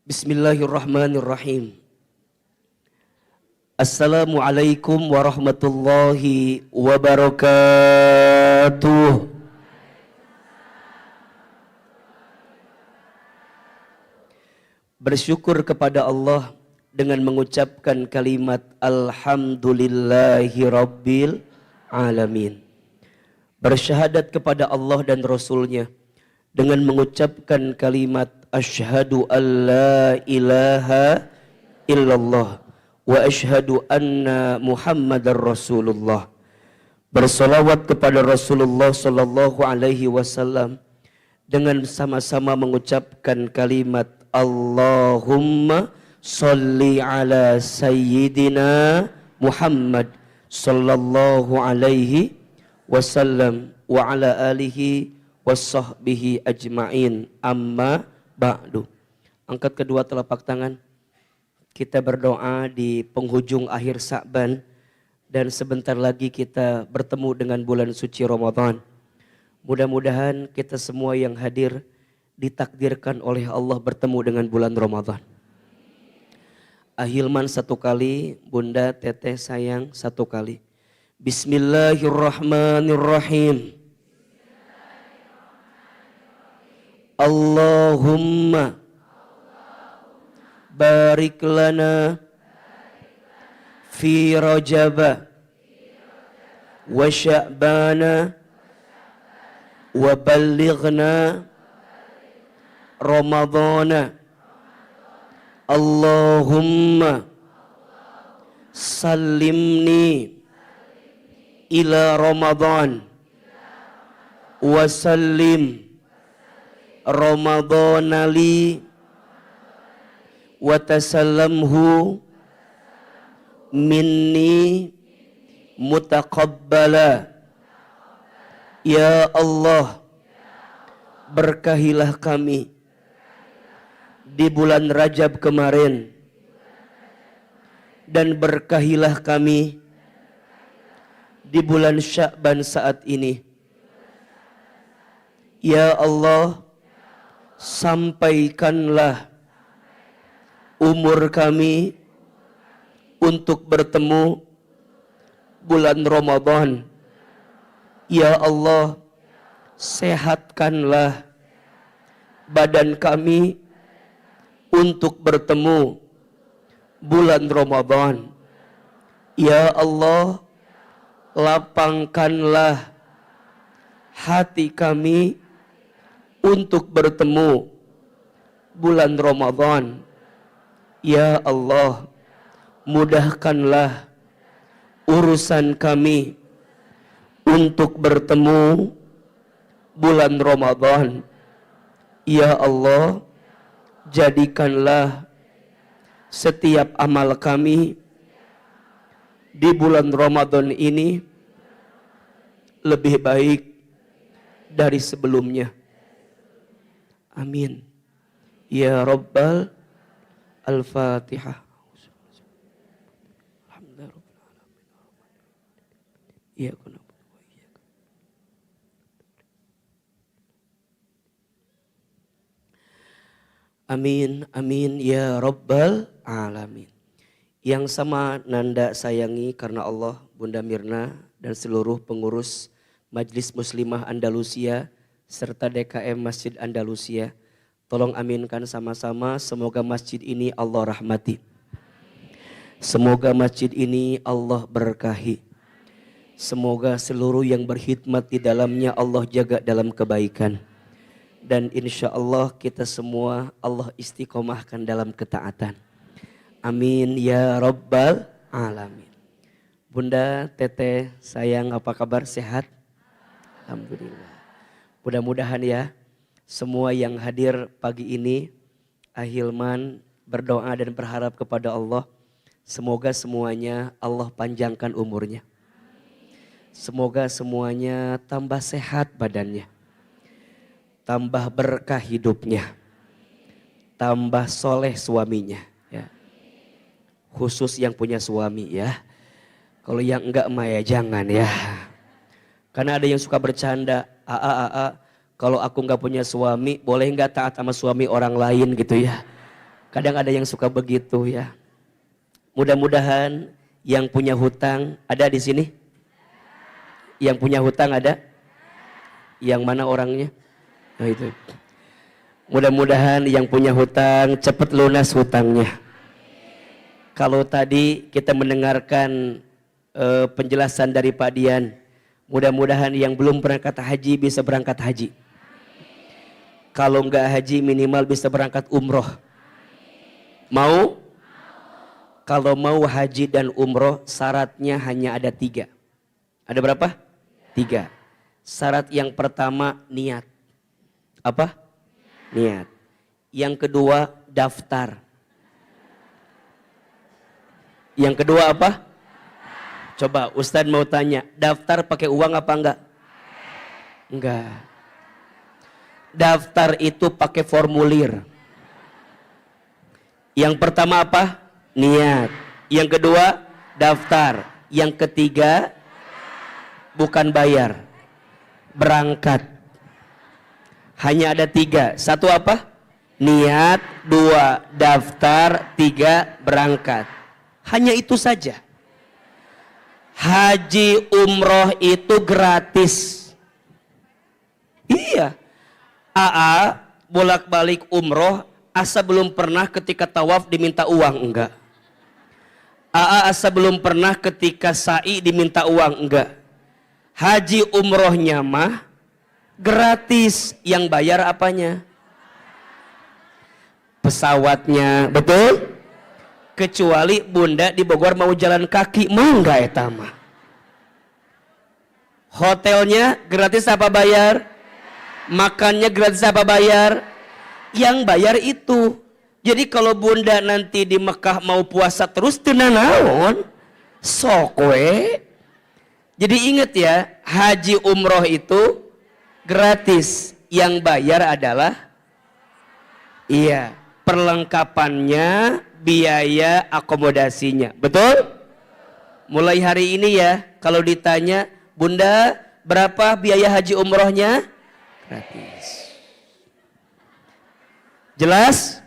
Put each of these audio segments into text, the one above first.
Bismillahirrahmanirrahim. Assalamualaikum warahmatullahi wabarakatuh. Bersyukur kepada Allah dengan mengucapkan kalimat Alhamdulillahi Rabbil Alamin. Bersyahadat kepada Allah dan Rasulnya dengan mengucapkan kalimat Asyhadu an la ilaha illallah wa asyhadu anna Muhammadar Rasulullah. Bersolawat kepada Rasulullah sallallahu alaihi wasallam dengan sama-sama mengucapkan kalimat Allahumma sholli ala sayyidina Muhammad sallallahu alaihi wasallam wa ala alihi wasahbihi ajma'in, amma ba'du. Angkat kedua telapak tangan. Kita berdoa di penghujung akhir Sa'ban dan sebentar lagi kita bertemu dengan bulan suci Ramadan. Mudah-mudahan kita semua yang hadir ditakdirkan oleh Allah bertemu dengan bulan Ramadan. Ahilman satu kali, Bunda Teteh sayang satu kali. Bismillahirrahmanirrahim. Allahumma barik lana fi Rajab wa Sya'ban wa ballighna Ramadhan. Allahumma sallimni ila Ramadhan wa sallim Ramadhan li wa tasallamhu minni mutaqabbala. Ya Allah, berkahilah kami di bulan Rajab kemarin dan berkahilah kami di bulan Sya'ban saat ini. Ya Allah, sampaikanlah umur kami untuk bertemu bulan Ramadan. Ya Allah, sehatkanlah badan kami untuk bertemu bulan Ramadan. Ya Allah, lapangkanlah hati kami untuk bertemu bulan Ramadan. Ya Allah, mudahkanlah urusan kami untuk bertemu bulan Ramadan. Ya Allah, jadikanlah setiap amal kami di bulan Ramadan ini lebih baik dari sebelumnya. Amin. Ya Rabbal Al-Fatihah. Amin, amin ya Rabbal Alamin. Yang sama Nanda sayangi karena Allah, Bunda Mirna dan seluruh pengurus Majelis Muslimah Andalusia serta DKM Masjid Andalusia. Tolong aminkan sama-sama, semoga masjid ini Allah rahmati. Semoga masjid ini Allah berkahi. Semoga seluruh yang berkhidmat di dalamnya Allah jaga dalam kebaikan. Dan insya Allah kita semua Allah istiqomahkan dalam ketaatan. Amin ya Rabbal Alamin. Bunda Teteh sayang, apa kabar, sehat? Alhamdulillah. Mudah-mudahan ya semua yang hadir pagi ini, Ahilman berdoa dan berharap kepada Allah. Semoga semuanya Allah panjangkan umurnya. Semoga semuanya tambah sehat badannya. Tambah berkah hidupnya. Tambah soleh suaminya. Ya. Khusus yang punya suami ya. Kalau yang enggak mah ya jangan ya. Karena ada yang suka bercanda. Kalau aku nggak punya suami, boleh nggak taat sama suami orang lain gitu ya. Kadang ada yang suka begitu ya. Mudah-mudahan yang punya hutang ada di sini. Yang punya hutang ada? Yang mana orangnya? Nah itu. Mudah-mudahan yang punya hutang cepat lunas hutangnya. Kalau tadi kita mendengarkan penjelasan dari Pak Dian, mudah-mudahan yang belum berangkat haji bisa berangkat haji. Kalau enggak haji minimal bisa berangkat umroh. Mau? Kalau mau haji dan umroh syaratnya hanya ada 3. Ada berapa? 3. Syarat yang pertama niat. Apa? Niat. Yang kedua daftar. Yang kedua apa? Coba Ustadz mau tanya, daftar pakai uang apa enggak? Enggak. Daftar itu pakai formulir. Yang pertama apa? Niat. Yang kedua daftar. Yang ketiga bukan bayar, berangkat. Hanya ada 3. 1 apa? Niat. 2 daftar. 3 berangkat. Hanya itu saja. Haji umroh itu gratis. Iya. AA bolak-balik umroh, asa belum pernah ketika tawaf diminta uang, enggak. AA asa belum pernah ketika sa'i diminta uang, enggak. Haji umrohnya mah gratis, yang bayar apanya? Pesawatnya, betul? Kecuali bunda di Bogor mau jalan kaki, mau enggak eta mah? Hotelnya gratis apa bayar? Makannya gratis apa bayar? Yang bayar itu. Jadi kalau bunda nanti di Mekah mau puasa terus tenanaon, sok we. Jadi ingat ya, haji umroh itu gratis. Yang bayar adalah perlengkapannya, biaya akomodasinya. Betul? Mulai hari ini ya, kalau ditanya, bunda berapa biaya haji umrohnya? Gratis. Jelas?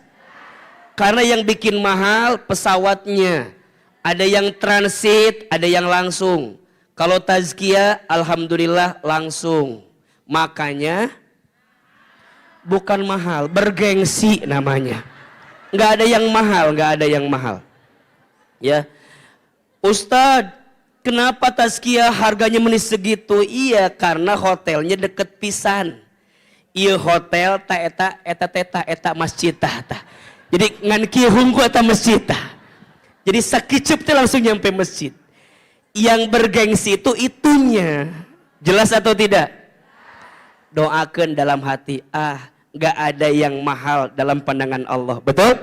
Karena yang bikin mahal pesawatnya. Ada yang transit, ada yang langsung. Kalau tazkiyah, alhamdulillah langsung. Makanya bukan mahal, bergengsi namanya. Nggak ada yang mahal, nggak ada yang mahal. Ya, Ustadz, kenapa tazkiyah harganya menis segitu? Iya, karena hotelnya deket pisan. Iya hotel, eta masjid ta. Jadi ngan kieu hungku eta masjid ta. Jadi sakicep teh langsung nyampe masjid. Yang bergengsi itu itunya. Jelas atau tidak? Doakan dalam hati, nggak ada yang mahal dalam pandangan Allah. Betul?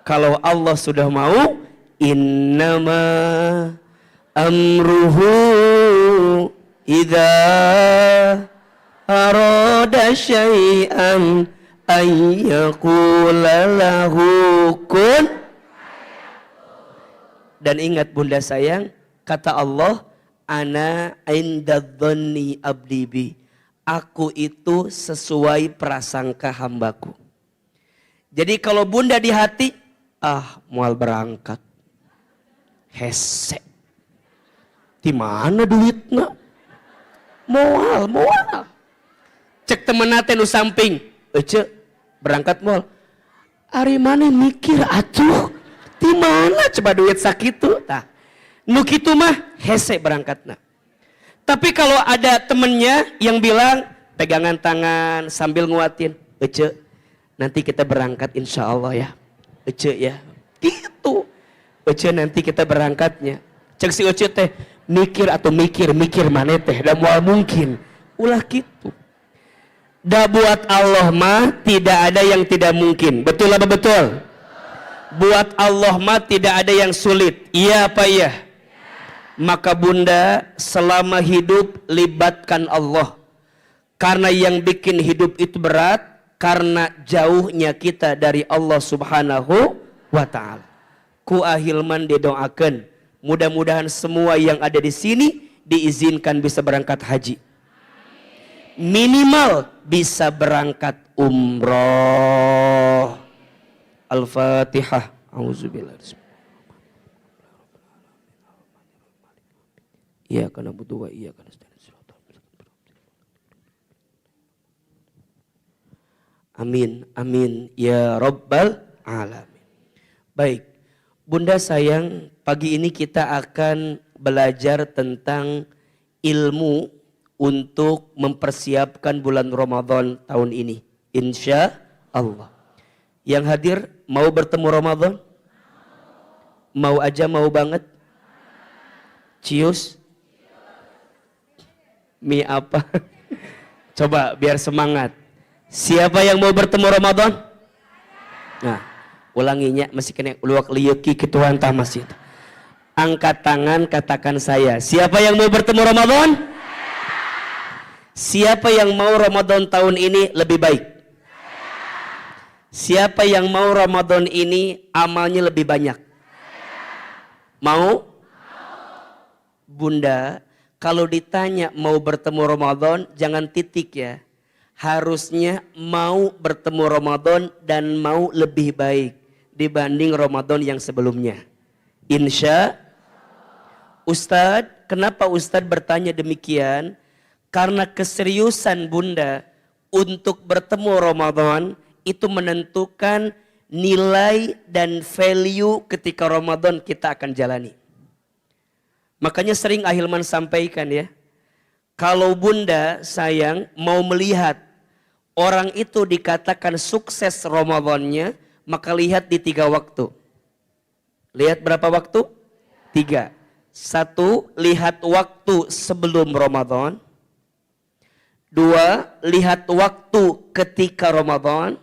Kalau Allah sudah mau, innama amruhu idza arada syai'an ayyaqula lahu kun. Dan ingat bunda sayang, kata Allah, ana indadhanni abdi bi. Aku itu sesuai prasangka hambaku. Jadi kalau bunda di hati, mual berangkat. Hese. Di mana duitnya? Moal. Cek temen nate nu samping. Ece, berangkat moal. Ari mana mikir atuh. Di mana coba duit sakitu? Tah. Nu kitu mah hese berangkatna. Tapi kalau ada temennya yang bilang pegangan tangan sambil nguatin, Ece, nanti kita berangkat insya Allah ya, Ece ya, gitu. Ece nanti kita berangkatnya. Cek si Ece teh mikir mana teh, dah mual mungkin, ulah gitu. Dah buat Allah mah tidak ada yang tidak mungkin, betul apa betul? Buat Allah mah tidak ada yang sulit, iya apa iya? Maka bunda selama hidup libatkan Allah. Karena yang bikin hidup itu berat karena jauhnya kita dari Allah Subhanahu wa ta'ala. Ku ahilman didoakan, mudah-mudahan semua yang ada di sini diizinkan bisa berangkat haji. Minimal bisa berangkat umroh. Al-Fatihah. Auzubillah. Iyyaka na'budu wa iyyaka nasta'in. Amin, amin, ya Rabbal Alamin. Baik, Bunda sayang, pagi ini kita akan belajar tentang ilmu untuk mempersiapkan bulan Ramadan tahun ini. Insya Allah. Yang hadir mau bertemu Ramadan? Mau aja, mau banget? Cius? Mie apa? Coba biar semangat. Siapa yang mau bertemu Ramadan? Nah, ulanginya masih kena luak liuki ketuan masih. Angkat tangan, katakan saya. Siapa yang mau bertemu Ramadan? Siapa yang mau Ramadan tahun ini lebih baik? Siapa yang mau Ramadan ini amalnya lebih banyak? Mau? Bunda, kalau ditanya mau bertemu Ramadan, jangan titik ya. Harusnya mau bertemu Ramadan dan mau lebih baik dibanding Ramadan yang sebelumnya. Insya Ustadz, kenapa Ustadz bertanya demikian? Karena keseriusan Bunda untuk bertemu Ramadan itu menentukan nilai dan value ketika Ramadan kita akan jalani. Makanya sering Ahilman sampaikan ya, kalau Bunda sayang mau melihat orang itu dikatakan sukses Ramadannya, maka lihat di 3 waktu. Lihat berapa waktu? 3. 1, lihat waktu sebelum Ramadan. 2, lihat waktu ketika Ramadan.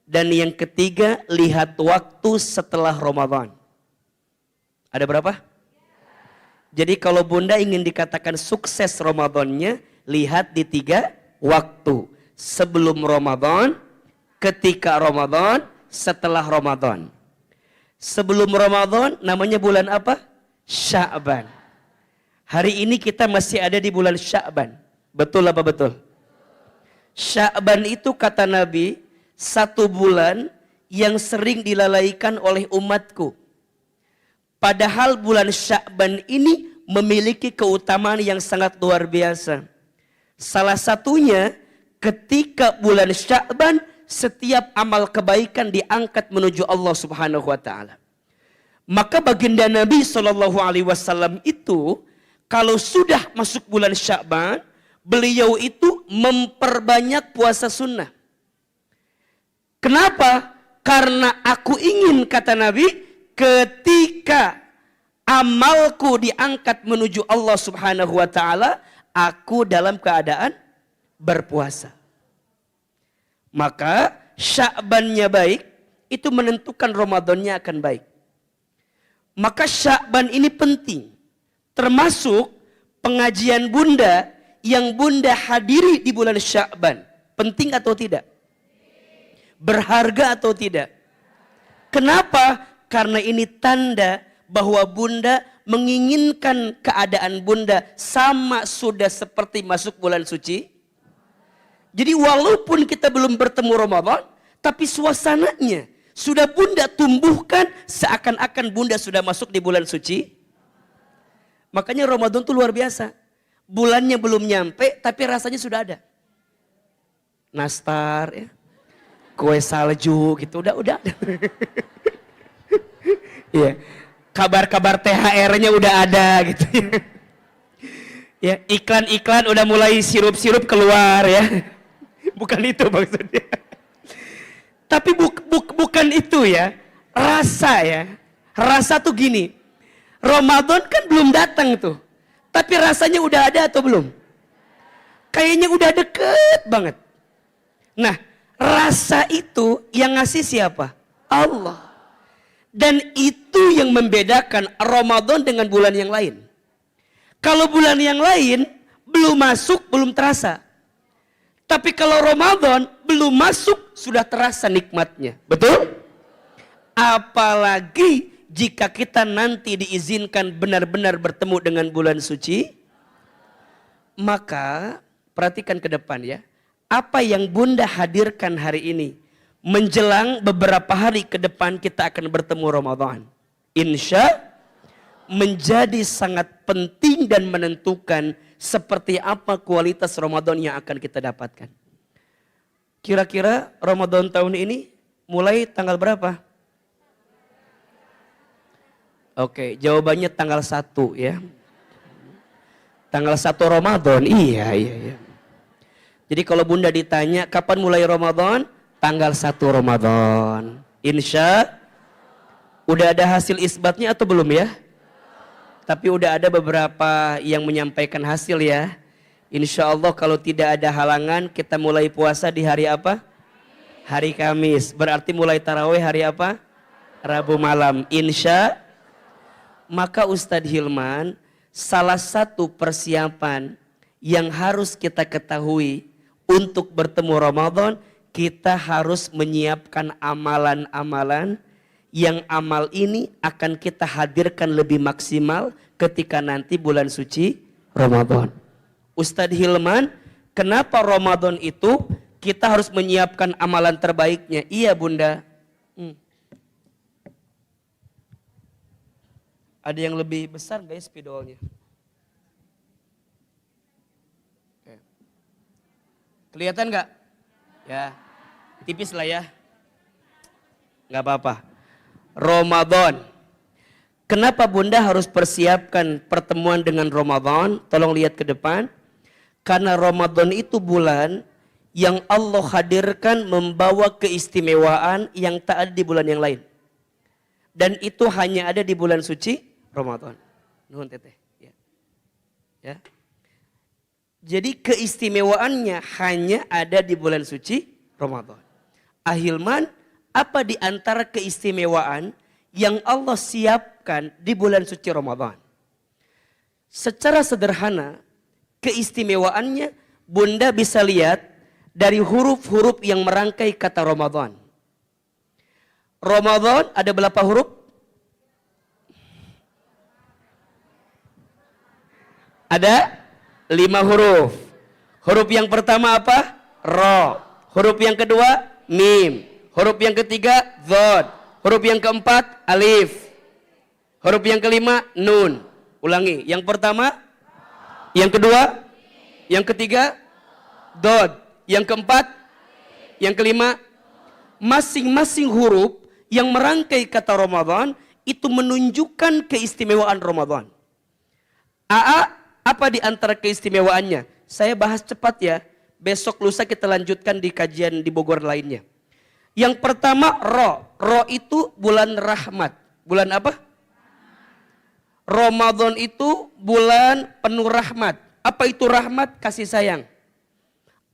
Dan yang ketiga, lihat waktu setelah Ramadan. Ada berapa? Jadi kalau Bunda ingin dikatakan sukses Ramadannya, lihat di 3 waktu. Sebelum Ramadan, ketika Ramadan, setelah Ramadan. Sebelum Ramadan namanya bulan apa? Sya'ban. Hari ini kita masih ada di bulan Sya'ban. Betul apa betul? Sya'ban itu kata Nabi, 1 bulan yang sering dilalaikan oleh umatku. Padahal bulan Sya'ban ini memiliki keutamaan yang sangat luar biasa. Salah satunya ketika bulan Sya'ban setiap amal kebaikan diangkat menuju Allah Subhanahu wa taala. Maka baginda Nabi SAW itu kalau sudah masuk bulan Sya'ban, beliau itu memperbanyak puasa sunnah. Kenapa? Karena aku ingin, kata Nabi, ketika amalku diangkat menuju Allah Subhanahu wa taala, aku dalam keadaan berpuasa. Maka Sya'bannya baik, itu menentukan Ramadannya akan baik. Maka Sya'ban ini penting. Termasuk pengajian Bunda yang Bunda hadiri di bulan Sya'ban. Penting atau tidak? Berharga atau tidak? Kenapa? Karena ini tanda bahwa Bunda menginginkan keadaan Bunda sama sudah seperti masuk bulan suci. Jadi walaupun kita belum bertemu Ramadan, tapi suasananya sudah Bunda tumbuhkan seakan-akan Bunda sudah masuk di bulan suci. Makanya Ramadan itu luar biasa. Bulannya belum nyampe, tapi rasanya sudah ada. Nastar, ya. Kue salju gitu, udah. Iya. Kabar-kabar THR-nya udah ada gitu. Ya, iklan-iklan udah mulai sirup-sirup keluar ya. Bukan itu maksudnya. Tapi bukan itu ya. Rasa ya. Rasa tuh gini. Ramadan kan belum datang tuh. Tapi rasanya udah ada atau belum? Kayaknya udah deket banget. Nah, rasa itu yang ngasih siapa? Allah. Dan itu yang membedakan Ramadan dengan bulan yang lain. Kalau bulan yang lain belum masuk, belum terasa. Tapi kalau Ramadan belum masuk, sudah terasa nikmatnya. Betul? Apalagi jika kita nanti diizinkan benar-benar bertemu dengan bulan suci. Maka perhatikan ke depan ya. Apa yang Bunda hadirkan hari ini menjelang beberapa hari ke depan kita akan bertemu Ramadan. Insya menjadi sangat penting dan menentukan seperti apa kualitas Ramadan yang akan kita dapatkan. Kira-kira Ramadan tahun ini mulai tanggal berapa? Oke, jawabannya tanggal 1 ya. Tanggal 1 Ramadan, iya. Jadi kalau bunda ditanya kapan mulai Ramadan? Tanggal 1 Ramadan. Insya, udah ada hasil isbatnya atau belum ya? Tapi udah ada beberapa yang menyampaikan hasil ya. Insya Allah kalau tidak ada halangan kita mulai puasa di hari apa? Hari Kamis. Berarti mulai tarawih hari apa? Rabu malam. Insya. Maka Ustadz Hilman, salah satu persiapan yang harus kita ketahui untuk bertemu Ramadan, kita harus menyiapkan amalan-amalan yang amal ini akan kita hadirkan lebih maksimal ketika nanti bulan suci Ramadan. Ustadz Hilman, kenapa Ramadan itu kita harus menyiapkan amalan terbaiknya? Iya bunda. Ada yang lebih besar nggak ya spidolnya? Oke. Kelihatan nggak? Ya, tipis lah ya. Nggak apa-apa. Ramadan. Kenapa bunda harus persiapkan pertemuan dengan Ramadan? Tolong lihat ke depan. Karena Ramadan itu bulan yang Allah hadirkan membawa keistimewaan yang tak ada di bulan yang lain. Dan itu hanya ada di bulan suci Ramadan. Nuhun teteh. Ya. Jadi keistimewaannya hanya ada di bulan suci Ramadan. Ahilman, apa di antara keistimewaan yang Allah siapkan di bulan suci Ramadan? Secara sederhana, keistimewaannya bunda bisa lihat dari huruf-huruf yang merangkai kata Ramadan. Ramadan ada berapa huruf? Ada 5 huruf. Huruf yang pertama apa? Ro. Huruf yang kedua mim. Huruf yang ketiga dhod. Huruf yang keempat alif. Huruf yang kelima nun. Ulangi. Yang pertama, yang kedua, yang ketiga dhod. Yang keempat, yang kelima. Masing-masing huruf yang merangkai kata Ramadan itu menunjukkan keistimewaan Ramadan. Apa di antara keistimewaannya? Saya bahas cepat ya. Besok lusa kita lanjutkan di kajian di Bogor lainnya. Yang pertama Ro. Ro itu bulan rahmat. Bulan apa? Ramadan itu bulan penuh rahmat. Apa itu rahmat? Kasih sayang.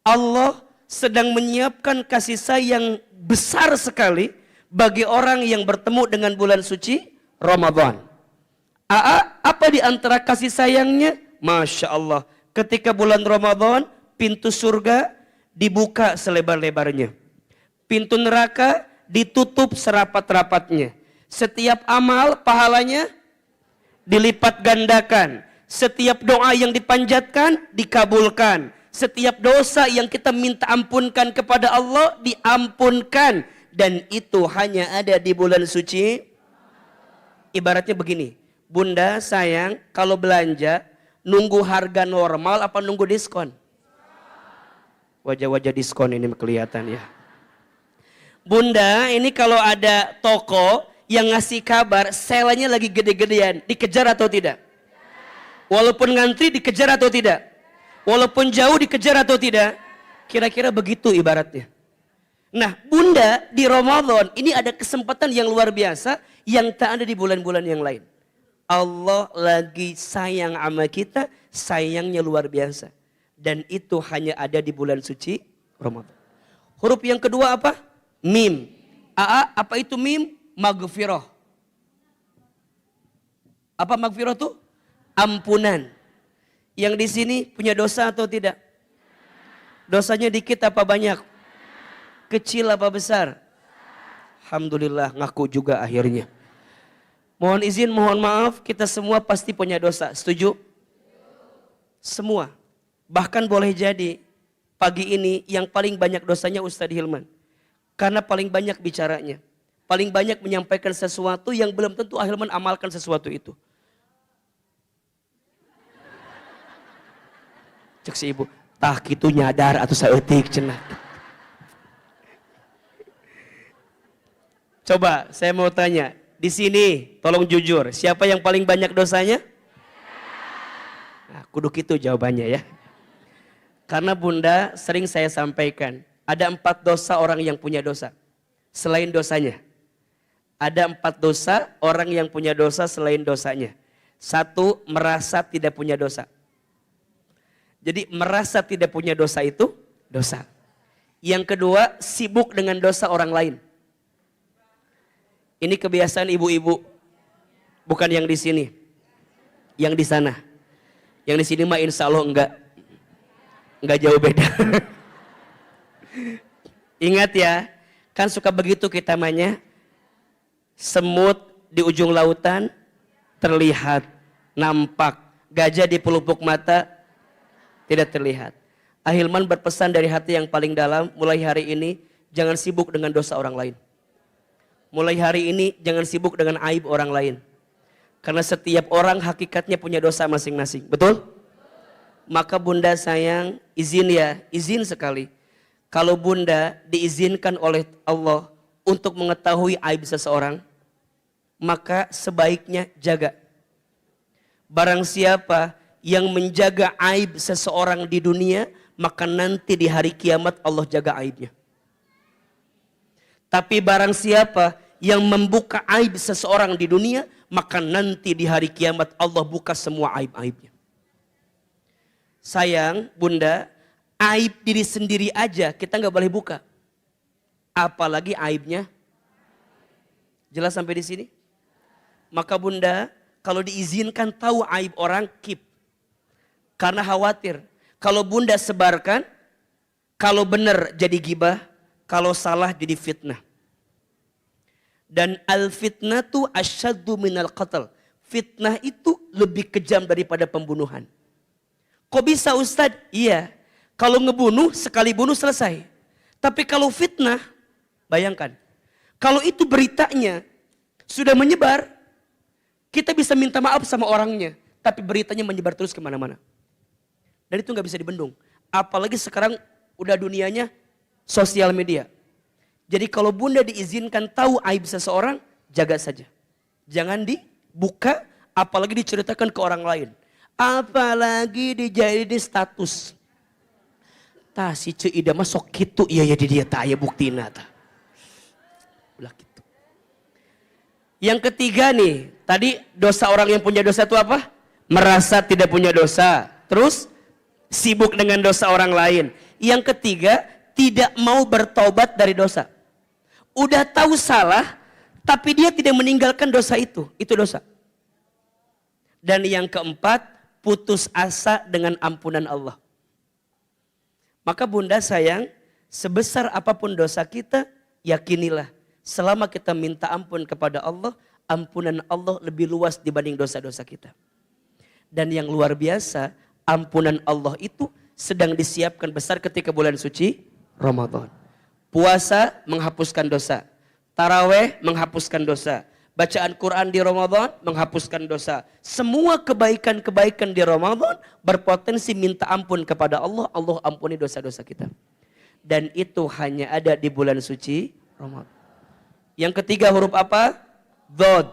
Allah sedang menyiapkan kasih sayang besar sekali bagi orang yang bertemu dengan bulan suci Ramadan. Apa di antara kasih sayangnya? Masya Allah, ketika bulan Ramadan, pintu surga dibuka selebar-lebarnya. Pintu neraka ditutup serapat-rapatnya. Setiap amal pahalanya dilipat gandakan. Setiap doa yang dipanjatkan dikabulkan. Setiap dosa yang kita minta ampunkan kepada Allah diampunkan. Dan itu hanya ada di bulan suci. Ibaratnya begini, bunda sayang kalau belanja nunggu harga normal apa nunggu diskon? Wajah-wajah diskon ini kelihatan ya. Bunda ini kalau ada toko yang ngasih kabar selanya lagi gede-gedean, dikejar atau tidak? Walaupun ngantri dikejar atau tidak? Walaupun jauh dikejar atau tidak? Kira-kira begitu ibaratnya. Nah bunda di Ramadan ini ada kesempatan yang luar biasa yang tak ada di bulan-bulan yang lain. Allah lagi sayang sama kita, sayangnya luar biasa. Dan itu hanya ada di bulan suci Ramadan. Huruf yang kedua apa? Mim. Apa itu mim? Maghfirah. Apa maghfirah tuh? Ampunan. Yang di sini punya dosa atau tidak? Dosanya dikit apa banyak? Kecil apa besar? Alhamdulillah ngaku juga akhirnya. Mohon izin, mohon maaf, kita semua pasti punya dosa. Setuju? Semua. Bahkan boleh jadi pagi ini yang paling banyak dosanya Ustadz Hilman. Karena paling banyak bicaranya. Paling banyak menyampaikan sesuatu yang belum tentu Ahilman amalkan sesuatu itu. Cek si ibu, tah kitu nyadar atau saeutik cenah. Coba saya mau tanya, di sini tolong jujur, siapa yang paling banyak dosanya? Nah, kudu gitu jawabannya ya. Karena Bunda sering saya sampaikan, ada 4 dosa orang yang punya dosa. Selain dosanya. Ada 4 dosa orang yang punya dosa selain dosanya. 1, merasa tidak punya dosa. Jadi merasa tidak punya dosa itu dosa. Yang kedua, sibuk dengan dosa orang lain. Ini kebiasaan ibu-ibu, bukan yang di sini, yang di sana. Yang di sini mah insya Allah enggak jauh beda. Ingat ya, kan suka begitu kita namanya, semut di ujung lautan terlihat, nampak, gajah di pelupuk mata tidak terlihat. Ahilman berpesan dari hati yang paling dalam, mulai hari ini jangan sibuk dengan dosa orang lain. Mulai hari ini jangan sibuk dengan aib orang lain. Karena setiap orang hakikatnya punya dosa masing-masing. Betul? Maka Bunda sayang, izin sekali. Kalau Bunda diizinkan oleh Allah untuk mengetahui aib seseorang, maka sebaiknya jaga. Barang siapa yang menjaga aib seseorang di dunia, maka nanti di hari kiamat Allah jaga aibnya. Tapi barang siapa yang membuka aib seseorang di dunia, maka nanti di hari kiamat Allah buka semua aib-aibnya. Sayang, Bunda, aib diri sendiri aja kita nggak boleh buka. Apalagi aibnya. Jelas sampai di sini? Maka Bunda, kalau diizinkan tahu aib orang, keep. Karena khawatir. Kalau Bunda sebarkan, kalau benar jadi gibah, kalau salah jadi fitnah. Dan al-fitnatu asyaddu minal qatl. Fitnah itu lebih kejam daripada pembunuhan. Kok bisa Ustadz? Iya. Kalau ngebunuh, sekali bunuh selesai. Tapi kalau fitnah, bayangkan. Kalau itu beritanya sudah menyebar, kita bisa minta maaf sama orangnya. Tapi beritanya menyebar terus kemana-mana. Dan itu gak bisa dibendung. Apalagi sekarang udah dunianya sosial media. Jadi kalau Bunda diizinkan tahu aib seseorang, jaga saja. Jangan dibuka, apalagi diceritakan ke orang lain. Apalagi dijadiin status. Tah si Ceu Ida mah sok kitu iya ya di dia tah aya buktina tah. Ulah gitu. Yang ketiga nih, tadi dosa orang yang punya dosa itu apa? Merasa tidak punya dosa. Terus sibuk dengan dosa orang lain. Yang ketiga, tidak mau bertobat dari dosa. Udah tahu salah, tapi dia tidak meninggalkan dosa itu. Itu dosa. Dan yang keempat, putus asa dengan ampunan Allah. Maka Bunda sayang, sebesar apapun dosa kita, yakinilah. Selama kita minta ampun kepada Allah, ampunan Allah lebih luas dibanding dosa-dosa kita. Dan yang luar biasa, ampunan Allah itu sedang disiapkan besar ketika bulan suci Ramadan. Puasa menghapuskan dosa. Taraweh menghapuskan dosa. Bacaan Quran di Ramadan menghapuskan dosa. Semua kebaikan-kebaikan di Ramadan berpotensi minta ampun kepada Allah. Allah ampuni dosa-dosa kita. Dan itu hanya ada di bulan suci Ramadan. Yang ketiga huruf apa? Dhod.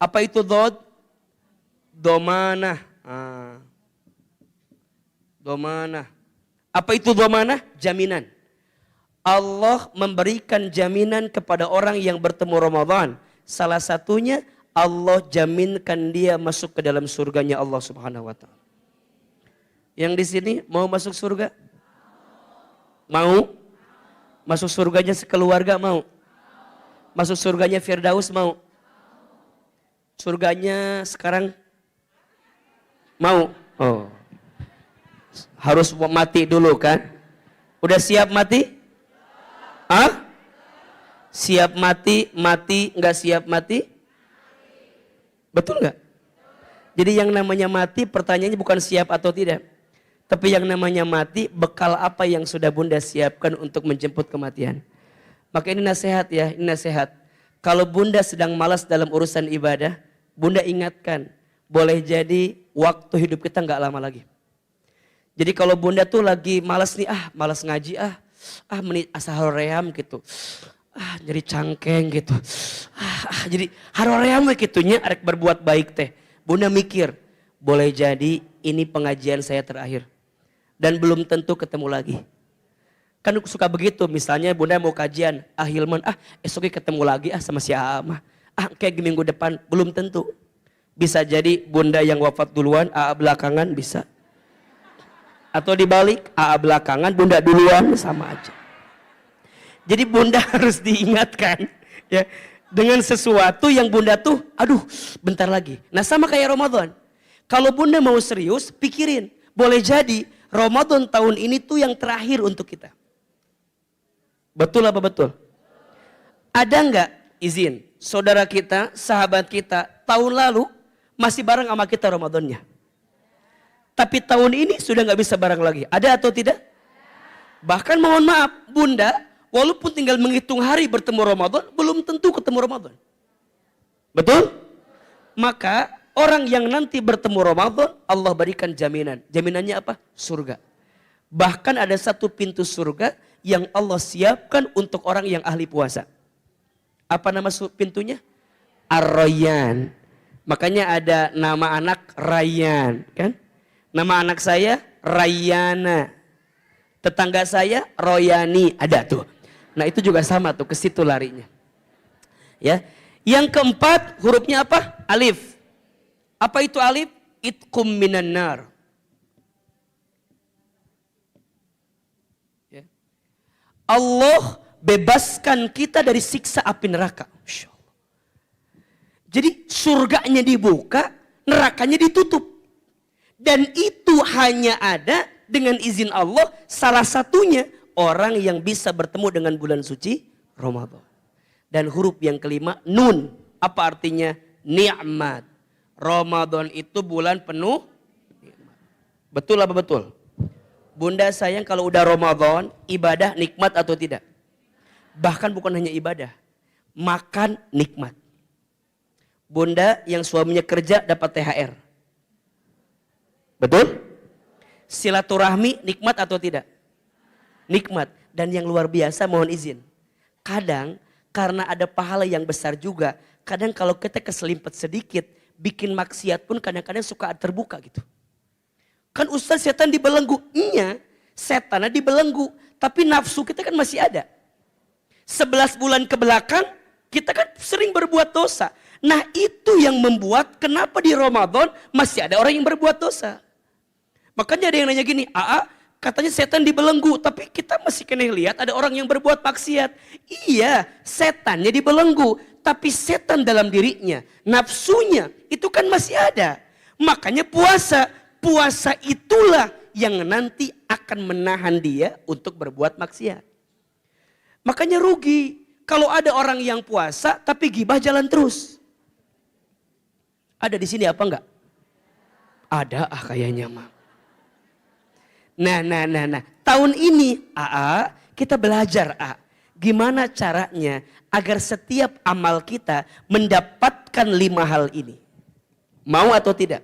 Apa itu dhod? Domanah. Domanah. Apa itu domanah? Jaminan. Allah memberikan jaminan kepada orang yang bertemu Ramadan. Salah satunya Allah jaminkan dia masuk ke dalam surganya Allah Subhanahu wa ta'ala. Yang di sini mau masuk surga? Mau? Masuk surganya sekeluarga mau? Masuk surganya Firdaus mau? Surganya sekarang mau? Oh. Harus mati dulu kan? Udah siap mati? Hah? Siap mati, nggak siap mati? Betul nggak? Jadi yang namanya mati pertanyaannya bukan siap atau tidak. Tapi yang namanya mati, bekal apa yang sudah bunda siapkan untuk menjemput kematian? Maka ini nasihat ya, ini nasihat. Kalau bunda sedang malas dalam urusan ibadah, bunda ingatkan, boleh jadi waktu hidup kita nggak lama lagi. Jadi kalau bunda tuh lagi malas nih, malas ngaji, menit asahoream gitu. Jadi cangkeng gitu. Jadi haroream gitunya arek berbuat baik teh. Bunda mikir, boleh jadi ini pengajian saya terakhir. Dan belum tentu ketemu lagi. Kan suka begitu, misalnya bunda mau kajian, Hilman, esoknya ketemu lagi sama si Ama. Kayak minggu depan, belum tentu. Bisa jadi bunda yang wafat duluan, belakangan bisa. Atau dibalik, belakangan, bunda duluan, sama aja. Jadi bunda harus diingatkan ya dengan sesuatu yang bunda tuh, bentar lagi. Nah sama kayak Ramadan. Kalau bunda mau serius, pikirin. Boleh jadi Ramadan tahun ini tuh yang terakhir untuk kita. Betul apa betul? Ada nggak izin saudara kita, sahabat kita tahun lalu masih bareng sama kita Ramadannya? Tapi tahun ini sudah nggak bisa bareng lagi. Ada atau tidak? Bahkan mohon maaf, bunda, walaupun tinggal menghitung hari bertemu Ramadan, belum tentu ketemu Ramadan. Betul? Maka orang yang nanti bertemu Ramadan, Allah berikan jaminan. Jaminannya apa? Surga. Bahkan ada satu pintu surga yang Allah siapkan untuk orang yang ahli puasa. Apa nama pintunya? Ar-Rayyan. Makanya ada nama anak Rayyan, kan? Nama anak saya Rayyana. Tetangga saya Royani, ada tuh. Nah itu juga sama tuh, ke situ larinya. Ya. Yang keempat hurufnya apa? Alif. Apa itu alif? Itqum minan nar. Ya. Allah bebaskan kita dari siksa api neraka. Masya Allah. Jadi surganya dibuka, nerakanya ditutup. Dan itu hanya ada dengan izin Allah, salah satunya orang yang bisa bertemu dengan bulan suci Ramadan. Dan huruf yang kelima, nun. Apa artinya? Ni'mat. Ramadan itu bulan penuh nikmat. Betul apa betul? Bunda sayang kalau udah Ramadan, ibadah nikmat atau tidak? Bahkan bukan hanya ibadah, makan nikmat. Bunda yang suaminya kerja dapat THR. Betul? Silaturahmi nikmat atau tidak? Nikmat. Dan yang luar biasa, mohon izin. Kadang karena ada pahala yang besar juga, kadang kalau kita keselimpet sedikit, bikin maksiat pun kadang-kadang suka terbuka gitu. Kan Ustaz setan dibelenggu. Iya, setannya dibelenggu. Tapi nafsu kita kan masih ada. 11 bulan ke belakang, kita kan sering berbuat dosa. Nah itu yang membuat kenapa di Ramadan masih ada orang yang berbuat dosa. Makanya ada yang nanya gini, katanya setan dibelenggu, tapi kita masih kena lihat ada orang yang berbuat maksiat. Iya, setannya dibelenggu, tapi setan dalam dirinya, nafsunya itu kan masih ada. Makanya puasa itulah yang nanti akan menahan dia untuk berbuat maksiat. Makanya rugi kalau ada orang yang puasa tapi gibah jalan terus. Ada di sini apa enggak? Ada kayaknya mah. Nah. Tahun ini kita belajar gimana caranya agar setiap amal kita mendapatkan 5 hal ini. Mau atau tidak?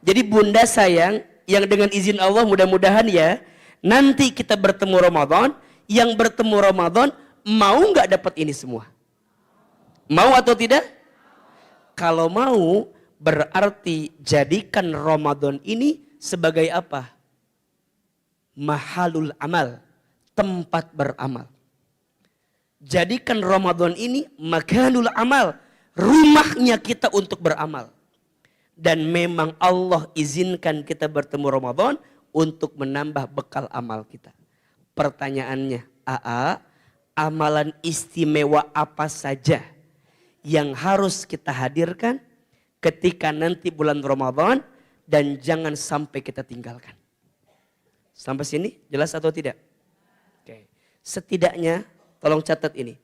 Jadi bunda sayang, yang dengan izin Allah mudah-mudahan ya, nanti kita bertemu Ramadan, yang bertemu Ramadan mau nggak dapat ini semua? Mau atau tidak? Kalau mau, berarti jadikan Ramadan ini sebagai apa? Mahalul amal, tempat beramal. Jadikan Ramadan ini makanul amal, rumahnya kita untuk beramal. Dan memang Allah izinkan kita bertemu Ramadan untuk menambah bekal amal kita. Pertanyaannya, amalan istimewa apa saja yang harus kita hadirkan ketika nanti bulan Ramadan dan jangan sampai kita tinggalkan. Sampai sini jelas atau tidak? Oke. Setidaknya tolong catat ini.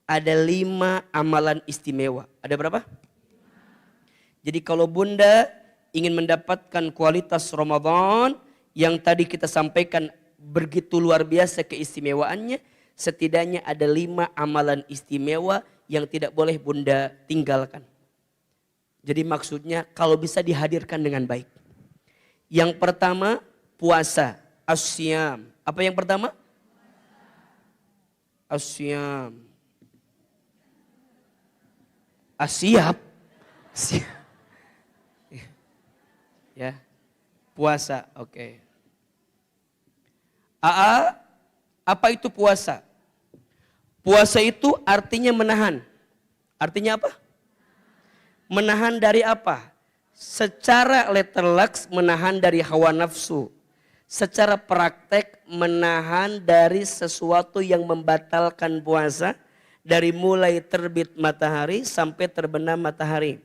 Ada 5 amalan istimewa. Ada berapa? Jadi kalau bunda ingin mendapatkan kualitas Ramadan Yang tadi kita sampaikan begitu luar biasa keistimewaannya. Setidaknya ada 5 amalan istimewa yang tidak boleh Bunda tinggalkan. Jadi maksudnya kalau bisa dihadirkan dengan baik. Yang pertama puasa, asyam. Apa yang pertama? Asyam. Siap. Ya. Puasa, oke. Apa itu puasa? Puasa itu artinya menahan. Artinya apa? Menahan dari apa? Secara letterlux menahan dari hawa nafsu. Secara praktek menahan dari sesuatu yang membatalkan puasa. Dari mulai terbit matahari sampai terbenam matahari.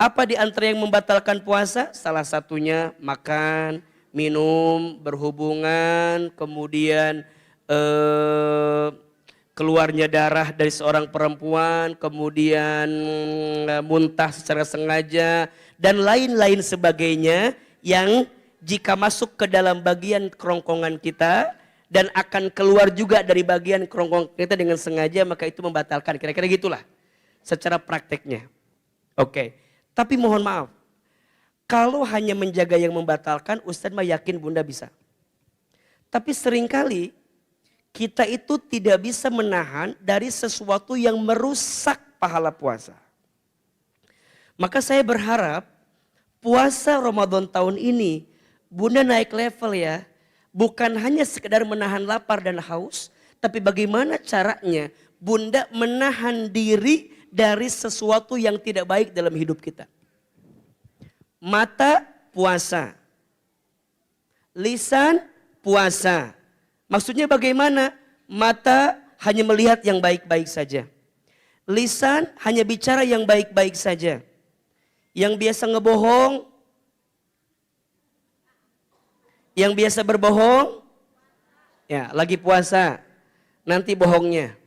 Apa di antara yang membatalkan puasa? Salah satunya makan, minum, berhubungan, kemudian keluarnya darah dari seorang perempuan, kemudian muntah secara sengaja, dan lain-lain sebagainya yang jika masuk ke dalam bagian kerongkongan kita dan akan keluar juga dari bagian kerongkongan kita dengan sengaja, maka itu membatalkan. Kira-kira gitulah secara prakteknya. Oke, tapi mohon maaf, kalau hanya menjaga yang membatalkan, Ustadz mah yakin Bunda bisa. Tapi seringkali kita itu tidak bisa menahan dari sesuatu yang merusak pahala puasa. Maka saya berharap puasa Ramadan tahun ini Bunda naik level ya. Bukan hanya sekedar menahan lapar dan haus, tapi bagaimana caranya Bunda menahan diri dari sesuatu yang tidak baik dalam hidup kita. Mata puasa, lisan puasa. Maksudnya bagaimana? Mata hanya melihat yang baik-baik saja. Lisan hanya bicara yang baik-baik saja. Yang biasa ngebohong, yang biasa berbohong, ya lagi puasa, nanti bohongnya.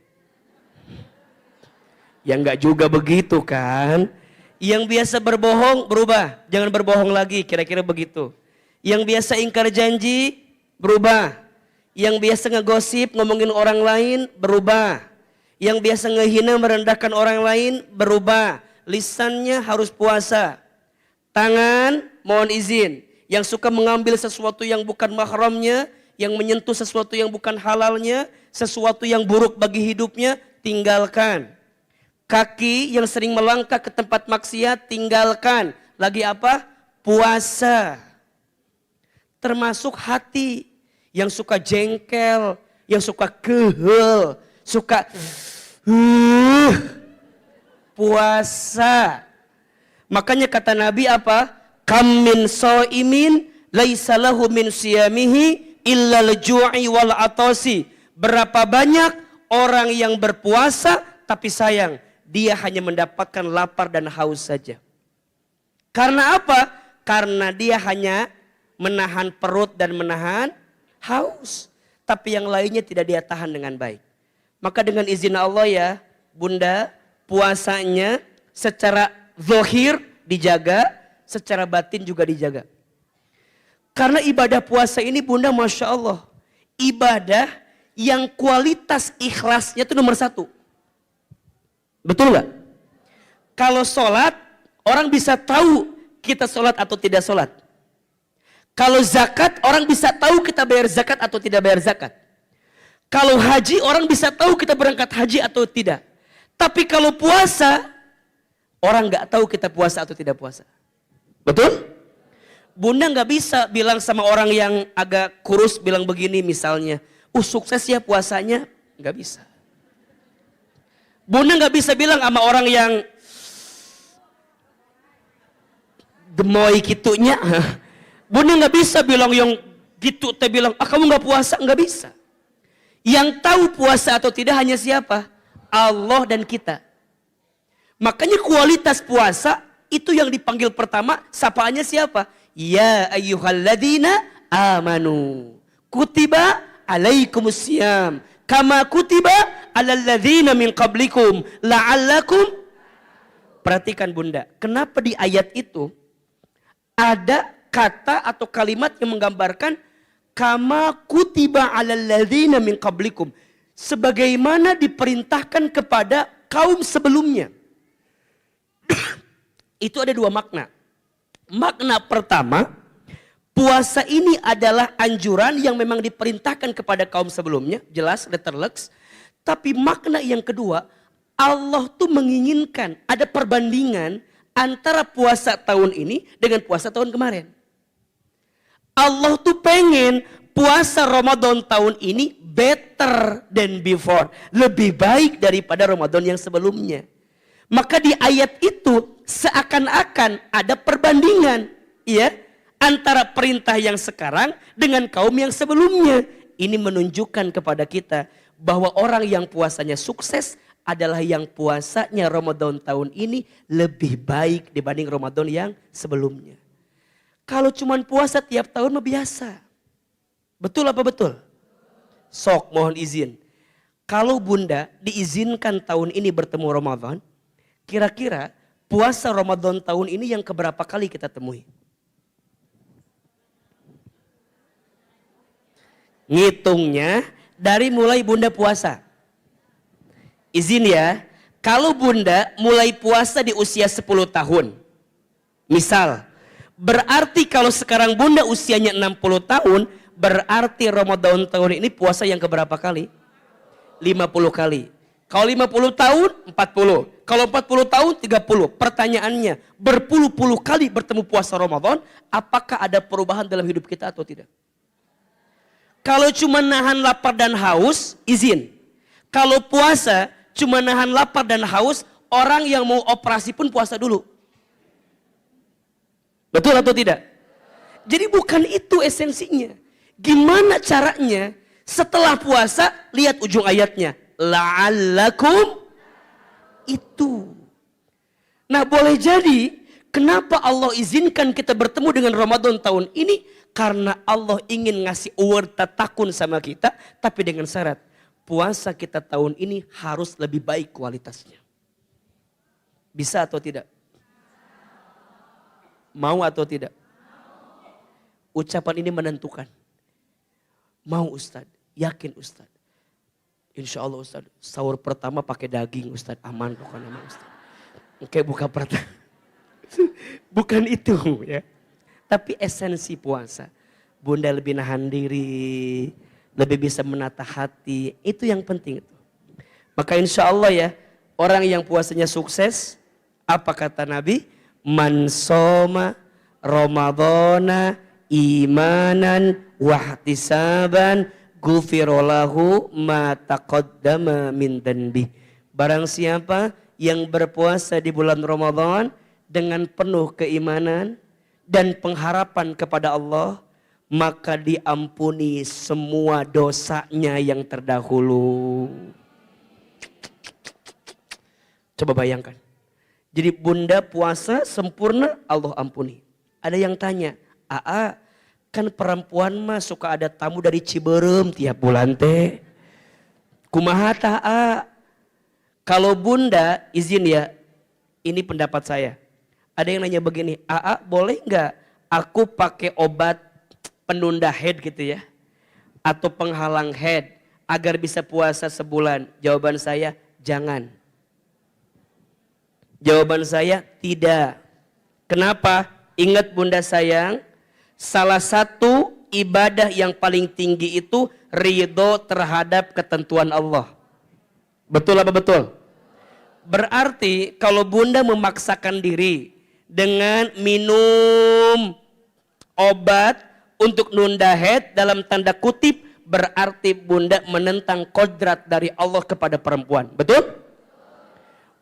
Ya enggak juga begitu kan. Yang biasa berbohong berubah, jangan berbohong lagi, kira-kira begitu. Yang biasa ingkar janji berubah. Yang biasa ngegosip, ngomongin orang lain berubah. Yang biasa ngehina, merendahkan orang lain berubah. Lisannya harus puasa. Tangan mohon izin. Yang suka mengambil sesuatu yang bukan mahramnya, yang menyentuh sesuatu yang bukan halalnya, sesuatu yang buruk bagi hidupnya, tinggalkan. Kaki yang sering melangkah ke tempat maksiat, tinggalkan. Lagi apa? Puasa. Termasuk hati yang suka jengkel, yang suka kehel, suka puasa. Makanya kata Nabi apa? Kam min shaimin laisa lahu min siyamihi illa al-ju'i wal atasi. Berapa banyak orang yang berpuasa tapi sayang dia hanya mendapatkan lapar dan haus saja. Karena apa? Karena dia hanya menahan perut dan menahan haus, tapi yang lainnya tidak dia tahan dengan baik. Maka dengan izin Allah ya, Bunda, puasanya secara zahir dijaga, secara batin juga dijaga. Karena ibadah puasa ini Bunda Masya Allah, ibadah yang kualitas ikhlasnya itu nomor 1. Betul nggak? Kalau sholat, orang bisa tahu kita sholat atau tidak sholat. Kalau zakat, orang bisa tahu kita bayar zakat atau tidak bayar zakat. Kalau haji, orang bisa tahu kita berangkat haji atau tidak. Tapi kalau puasa, orang nggak tahu kita puasa atau tidak puasa. Betul? Bunda nggak bisa bilang sama orang yang agak kurus bilang begini misalnya, sukses ya puasanya, nggak bisa. Bunda nggak bisa bilang sama orang yang gemoy gitunya, Bunda nggak bisa bilang yang gitu, teh bilang, kamu nggak puasa, nggak bisa. Yang tahu puasa atau tidak hanya siapa? Allah dan kita. Makanya kualitas puasa itu yang dipanggil pertama, sapaannya siapa? Ya ayyuhalladzina amanu kutiba alaikumusiyam kama kutiba alal ladzina min qablikum la'allakum. Perhatikan Bunda, kenapa di ayat itu ada kata atau kalimat yang menggambarkan kama kutiba 'alal ladzina min qablikum, sebagaimana diperintahkan kepada kaum sebelumnya. Itu ada dua makna. Makna pertama, puasa ini adalah anjuran yang memang diperintahkan kepada kaum sebelumnya, jelas letterlux. Tapi makna yang kedua, Allah tuh menginginkan ada perbandingan antara puasa tahun ini dengan puasa tahun kemarin. Allah tuh pengen puasa Ramadan tahun ini better than before. Lebih baik daripada Ramadan yang sebelumnya. Maka di ayat itu seakan-akan ada perbandingan, ya, antara perintah yang sekarang dengan kaum yang sebelumnya. Ini menunjukkan kepada kita bahwa orang yang puasanya sukses adalah yang puasanya Ramadan tahun ini lebih baik dibanding Ramadan yang sebelumnya. Kalau cuman puasa tiap tahun mah biasa. Betul apa betul? Sok mohon izin. Kalau Bunda diizinkan tahun ini bertemu Ramadan, kira-kira puasa Ramadan tahun ini yang keberapa kali kita temui? Ngitungnya dari mulai Bunda puasa. Izin ya, kalau Bunda mulai puasa di usia 10 tahun. Misal, berarti kalau sekarang Bunda usianya 60 tahun, berarti Ramadan tahun ini puasa yang keberapa kali? 50 kali. Kalau 50 tahun, 40. Kalau 40 tahun, 30. Pertanyaannya, berpuluh-puluh kali bertemu puasa Ramadan, apakah ada perubahan dalam hidup kita atau tidak? Kalau cuma nahan lapar dan haus, izin. Kalau puasa cuma nahan lapar dan haus, orang yang mau operasi pun puasa dulu. Betul atau tidak? Jadi bukan itu esensinya. Gimana caranya setelah puasa, lihat ujung ayatnya. La'allakum itu. Nah boleh jadi, kenapa Allah izinkan kita bertemu dengan Ramadan tahun ini? Karena Allah ingin ngasih award tatakun sama kita, tapi dengan syarat. Puasa kita tahun ini harus lebih baik kualitasnya. Bisa atau tidak? Mau atau tidak? Ucapan ini menentukan. Mau Ustadz? Yakin Ustadz? Insya Allah Ustadz. Sahur pertama pakai daging Ustadz. Aman pokoknya Ustadz. Oke buka pertama. Bukan itu ya. Tapi esensi puasa. Bunda lebih nahan diri. Lebih bisa menata hati. Itu yang penting itu. Maka insya Allah ya. Orang yang puasanya sukses. Apa kata Nabi? Man soma Ramadana imanan wahtisaban gufirolahu ma taqaddama min dhanbi. Barang siapa yang berpuasa di bulan Ramadan dengan penuh keimanan dan pengharapan kepada Allah, maka diampuni semua dosanya yang terdahulu. Coba bayangkan. Jadi Bunda puasa sempurna, Allah ampuni. Ada yang tanya, Aa, kan perempuan mah suka ada tamu dari Ciberem tiap bulan teh. Kumaha ta'a? Kalau Bunda izin ya, ini pendapat saya. Ada yang nanya begini, Aa boleh nggak aku pakai obat penunda head gitu ya? Atau penghalang head agar bisa puasa sebulan? Jawaban saya, jangan. Jawaban saya tidak. Kenapa? Ingat Bunda sayang, salah satu ibadah yang paling tinggi itu ridho terhadap ketentuan Allah. Betul apa betul? Berarti kalau Bunda memaksakan diri dengan minum obat untuk nunda haid dalam tanda kutip, berarti Bunda menentang kodrat dari Allah kepada perempuan. Betul?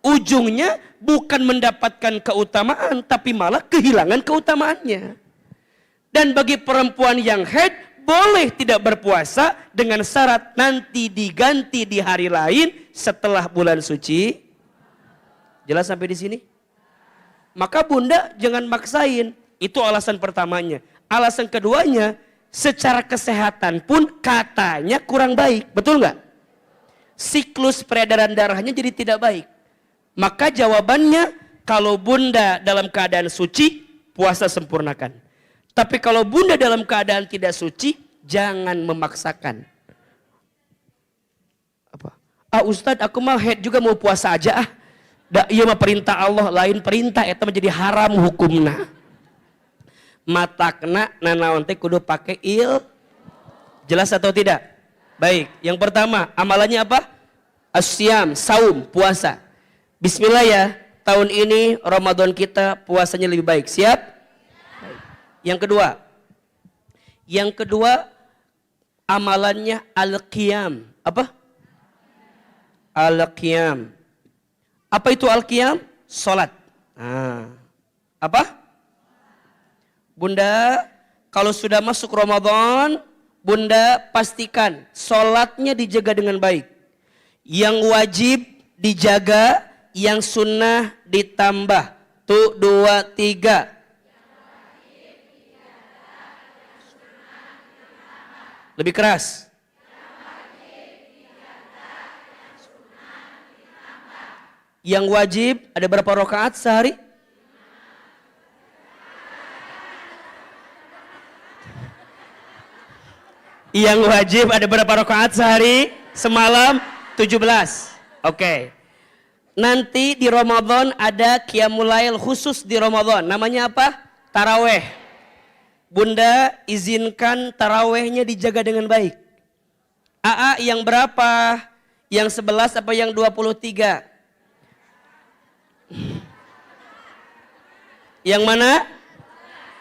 Ujungnya bukan mendapatkan keutamaan, tapi malah kehilangan keutamaannya. Dan bagi perempuan yang haid, boleh tidak berpuasa dengan syarat nanti diganti di hari lain setelah bulan suci. Jelas sampai di sini? Maka Bunda jangan maksain. Itu alasan pertamanya. Alasan keduanya, secara kesehatan pun katanya kurang baik. Betul nggak? Siklus peredaran darahnya jadi tidak baik. Maka jawabannya, kalau Bunda dalam keadaan suci, puasa sempurnakan. Tapi kalau bunda dalam keadaan tidak suci, jangan memaksakan. Apa? Ustadz, aku mah head juga mau puasa aja ah. Da ieu mah perintah Allah, lain perintah eta menjadi haram hukumna. Matakna nanaon teh kudu pakai Jelas atau tidak? Baik, yang pertama amalannya apa? Asyam, saum, puasa. Bismillah ya, tahun ini Ramadan kita puasanya lebih baik. Siap? Yang kedua amalannya al-qiyam. Apa? Al-qiyam. Apa itu al-qiyam? Salat. Apa? Bunda, kalau sudah masuk Ramadan, bunda pastikan salatnya dijaga dengan baik. Yang wajib dijaga, yang sunnah ditambah. Tuh 2, 3. Lebih keras. Yang wajib ada berapa rakaat sehari? Yang wajib ada berapa rakaat sehari? Semalam 17. Oke. Nanti di Ramadan ada qiyamul lail khusus di Ramadan. Namanya apa? Taraweh. Bunda izinkan tarawehnya dijaga dengan baik. Yang berapa? Yang 11 apa yang 23? Yang mana?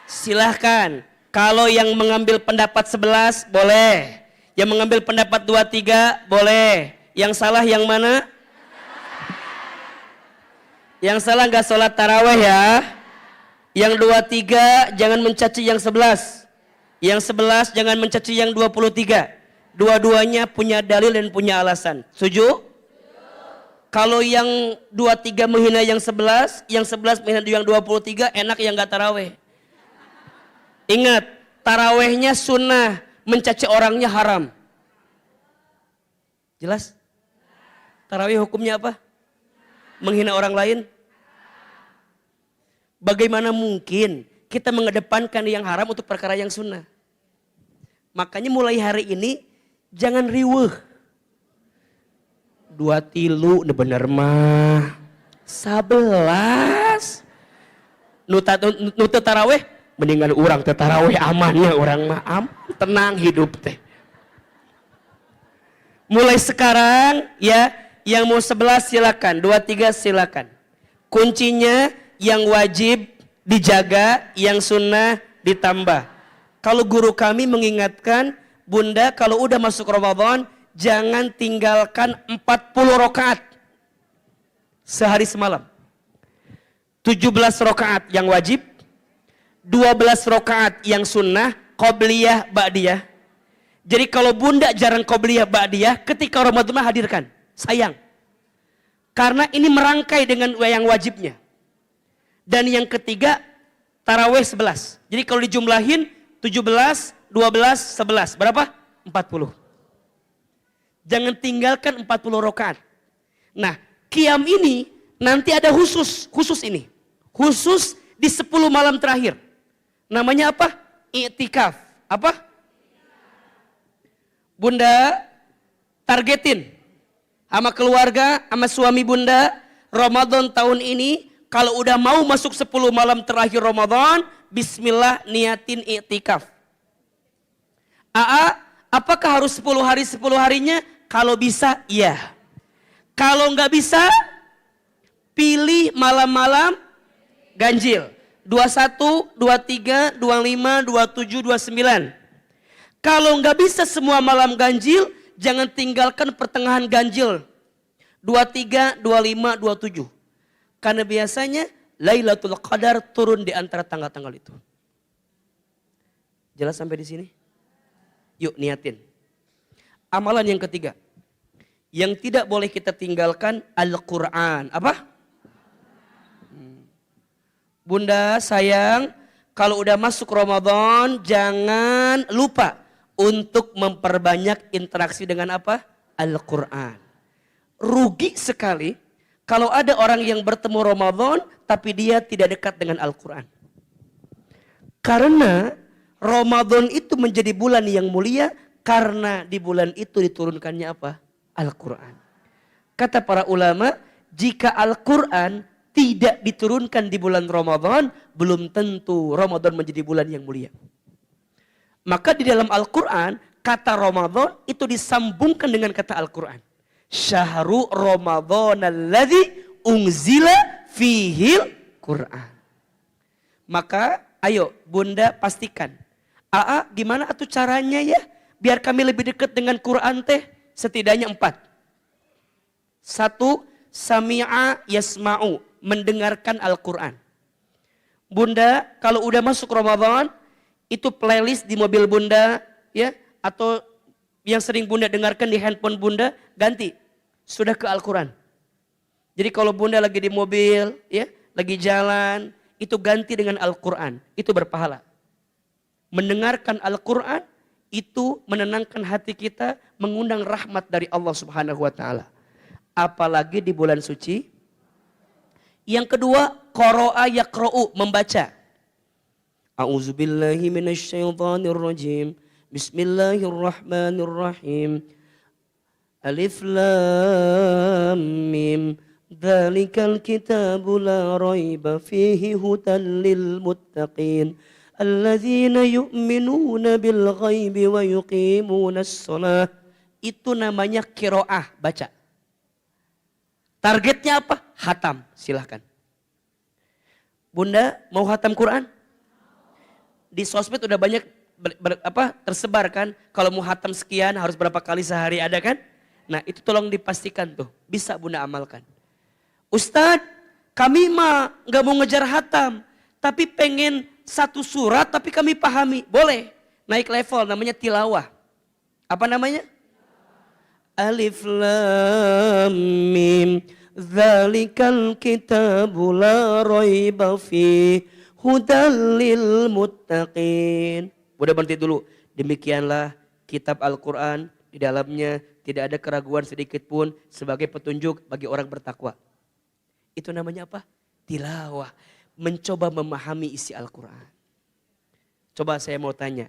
Silahkan. Kalau yang mengambil pendapat 11 boleh. Yang mengambil pendapat 23 boleh. Yang salah yang mana? Yang salah nggak sholat taraweh ya. Yang 23 jangan mencaci yang 11. Yang 11 jangan mencaci yang 23. Dua-duanya punya dalil dan punya alasan. Setuju? Kalau yang 23 menghina yang 11, yang 11 menghina yang 23, enak yang gak taraweh. Ingat, tarawehnya sunnah, mencaci orangnya haram. Jelas? Taraweh hukumnya apa? Menghina orang lain? Bagaimana mungkin kita mengedepankan yang haram untuk perkara yang sunnah? Makanya mulai hari ini jangan riweuh. 2 tilu bener mah 11 nuta taraweh mendingan urang teh taraweh amannya orang mah tenang hidup teh. Mulai sekarang ya, yang mau 11 silakan, 23 silakan. Kuncinya yang wajib dijaga, yang sunnah ditambah. Kalau guru kami mengingatkan, bunda kalau udah masuk Ramadan, jangan tinggalkan 40 rakaat sehari semalam. 17 rakaat yang wajib, 12 rakaat yang sunnah, qobliyah, ba'diyah. Jadi kalau bunda jarang qobliyah, ba'diyah, ketika Ramadan hadirkan. Sayang. Karena ini merangkai dengan yang wajibnya. Dan yang ketiga, taraweh 11. Jadi kalau dijumlahin 17, 12, 11. Berapa? 40. Jangan tinggalkan 40 rakaat. Nah, qiyam ini nanti ada khusus ini. Khusus di 10 malam terakhir. Namanya apa? I'tikaf. Apa? Bunda targetin sama keluarga, sama suami bunda, Ramadan tahun ini kalau udah mau masuk 10 malam terakhir Ramadan, bismillah niatin i'tikaf. Apakah harus 10 hari 10 harinya? Kalau bisa, iya. Kalau nggak bisa, pilih malam-malam ganjil. 21, 23, 25, 27, 29. Kalau nggak bisa semua malam ganjil, jangan tinggalkan pertengahan ganjil. 23, 25, 27. Karena biasanya Lailatul Qadar turun di antara tanggal-tanggal itu. Jelas sampai di sini? Yuk niatin. Amalan yang ketiga. Yang tidak boleh kita tinggalkan Al-Quran. Apa? Bunda sayang, kalau udah masuk Ramadan jangan lupa untuk memperbanyak interaksi dengan apa? Al-Quran. Rugi sekali kalau ada orang yang bertemu Ramadan tapi dia tidak dekat dengan Al-Quran. Karena Ramadan itu menjadi bulan yang mulia karena di bulan itu diturunkannya apa? Al-Quran. Kata para ulama, jika Al-Quran tidak diturunkan di bulan Ramadan, belum tentu Ramadan menjadi bulan yang mulia. Maka di dalam Al-Quran, kata Ramadan itu disambungkan dengan kata Al-Quran. Syahru Ramadan alladzi unzila fihil Quran. Maka ayo bunda pastikan. Aa gimana atuh caranya ya? Biar kami lebih dekat dengan Quran teh. Setidaknya 4. 1. Sami'a yasma'u. Mendengarkan Al-Quran. Bunda kalau udah masuk Ramadan. Itu playlist di mobil bunda. Ya, atau yang sering bunda dengarkan di handphone bunda. Ganti. Sudah ke Al-Quran. Jadi kalau bunda lagi di mobil. Ya, lagi jalan. Itu ganti dengan Al-Quran. Itu berpahala. Mendengarkan Al-Quran. Itu menenangkan hati kita, mengundang rahmat dari Allah Subhanahu wa taala. Apalagi di bulan suci. Yang kedua, qara'a yaqra'u, membaca. A'udzubillahi minasyaitonirrajim. Bismillahirrahmanirrahim. Alif lam mim. Dzalikal kitabu la raiba fihi hudan lil muttaqin. Alladzina yu'minuna bil ghaibi wa yuqimunas shalah. Itu namanya qiraah, baca. Targetnya apa? Hatam, silahkan. Bunda mau hatam Quran? Di sosmed udah banyak tersebar kan, kalau mau hatam sekian harus berapa kali sehari, ada kan? Nah itu tolong dipastikan tuh, bisa bunda amalkan. Ustadz, kami mah gak mau ngejar hatam, tapi pengen satu surat tapi kami pahami. Boleh, naik level, namanya tilawah. Apa namanya? Alif lam mim. Dzalikal kitabu la raiba fi hudal lil muttaqin. Udah berhenti dulu. Demikianlah kitab Al-Quran, di dalamnya tidak ada keraguan sedikit pun sebagai petunjuk bagi orang bertakwa. Itu namanya apa? Tilawah. Mencoba memahami isi Al-Quran. Coba saya mau tanya,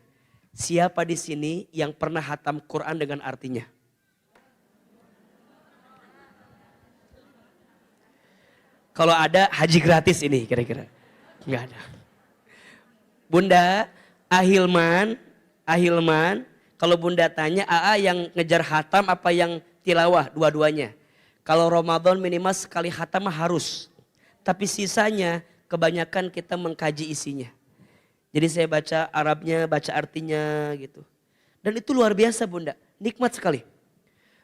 siapa di sini yang pernah hatam Quran dengan artinya? Kalau ada haji gratis ini kira-kira. Enggak ada. Bunda, Ahilman, kalau bunda tanya AA yang ngejar hatam apa yang tilawah? Dua-duanya. Kalau Ramadan minimal sekali hatam harus. Tapi sisanya kebanyakan kita mengkaji isinya. Jadi saya baca Arabnya, baca artinya gitu. Dan itu luar biasa bunda, nikmat sekali.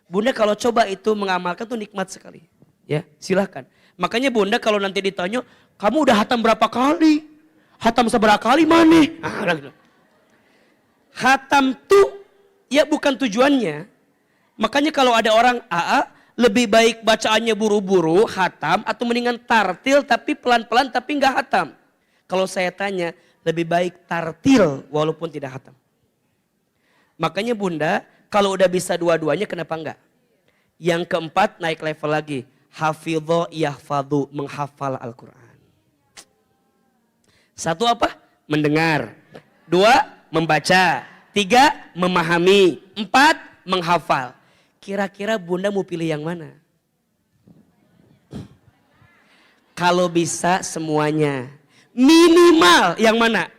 Bunda kalau coba itu mengamalkan tuh nikmat sekali. Ya, silahkan. Makanya bunda kalau nanti ditanya, kamu udah hatam berapa kali? Hatam seberapa kali mana? Hatam tuh ya bukan tujuannya. Makanya kalau ada orang lebih baik bacaannya buru-buru, hatam, atau mendingan tartil tapi pelan-pelan tapi nggak hatam. Kalau saya tanya, lebih baik tartil walaupun tidak hatam. Makanya bunda, kalau udah bisa dua-duanya kenapa enggak? Yang keempat naik level lagi. Hafidho yahfadhu, menghafal Al-Quran. 1 apa? Mendengar. 2 membaca. 3 memahami. 4 menghafal. Kira-kira bunda mau pilih yang mana? Kalau bisa semuanya. Minimal yang mana?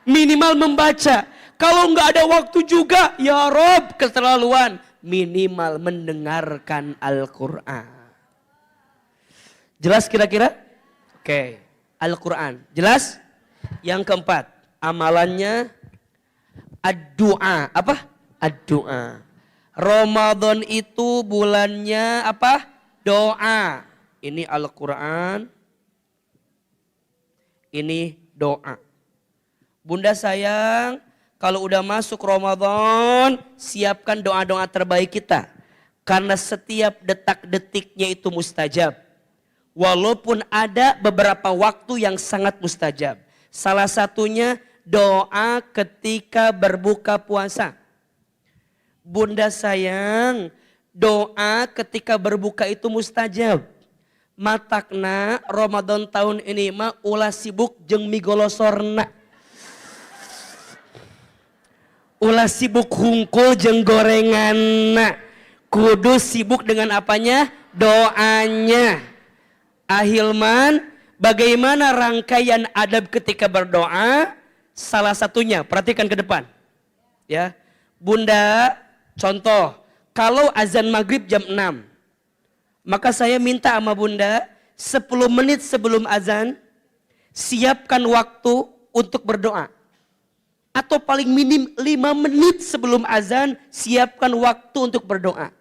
Minimal membaca. Kalau nggak ada waktu juga, ya Rob, keterlaluan. Minimal mendengarkan Al-Quran. Jelas kira-kira? Oke, Al-Quran. Jelas? Yang keempat, amalannya ad-du'a. Apa? Ad-du'a. Ramadan itu bulannya apa? Doa. Ini Al-Quran. Ini doa. Bunda sayang, kalau udah masuk Ramadan, siapkan doa-doa terbaik kita. Karena setiap detak-detiknya itu mustajab. Walaupun ada beberapa waktu yang sangat mustajab. Salah satunya doa ketika berbuka puasa. Bunda sayang, doa ketika berbuka itu mustajab. matakna Ramadan tahun ini mah ulah sibuk jeung migolosorna. Ulah sibuk hungkul jeung gorenganna. Kudu sibuk dengan apanya? Doanya. Ahilman, bagaimana rangkaian adab ketika berdoa? Salah satunya, perhatikan ke depan. Ya. Bunda, contoh, kalau azan maghrib jam 6, maka saya minta sama Bunda 10 menit sebelum azan siapkan waktu untuk berdoa. Atau paling minim 5 menit sebelum azan siapkan waktu untuk berdoa.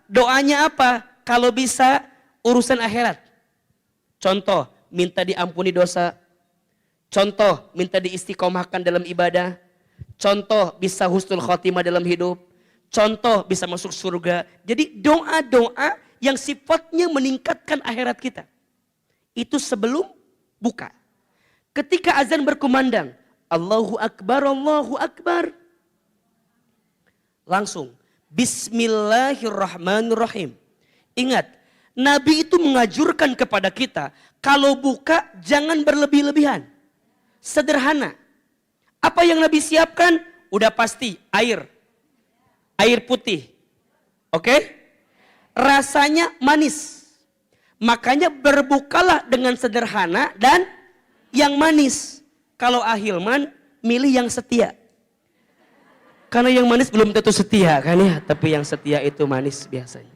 Doanya apa? Kalau bisa urusan akhirat. Contoh, minta diampuni dosa. Contoh, minta diistiqomahkan dalam ibadah. Contoh, bisa husnul khotimah dalam hidup. Contoh, bisa masuk surga. Jadi doa-doa yang sifatnya meningkatkan akhirat kita. Itu sebelum buka. Ketika azan berkumandang, Allahu Akbar, Allahu Akbar. Langsung, Bismillahirrahmanirrahim. Ingat, Nabi itu mengajurkan kepada kita, kalau buka jangan berlebih-lebihan. Sederhana. Apa yang Nabi siapkan? Udah pasti, air. Air putih. Oke? Rasanya manis. Makanya berbukalah dengan sederhana dan yang manis. Kalau ahilman, milih yang setia. Karena yang manis belum tentu setia kan ya. Tapi yang setia itu manis biasanya.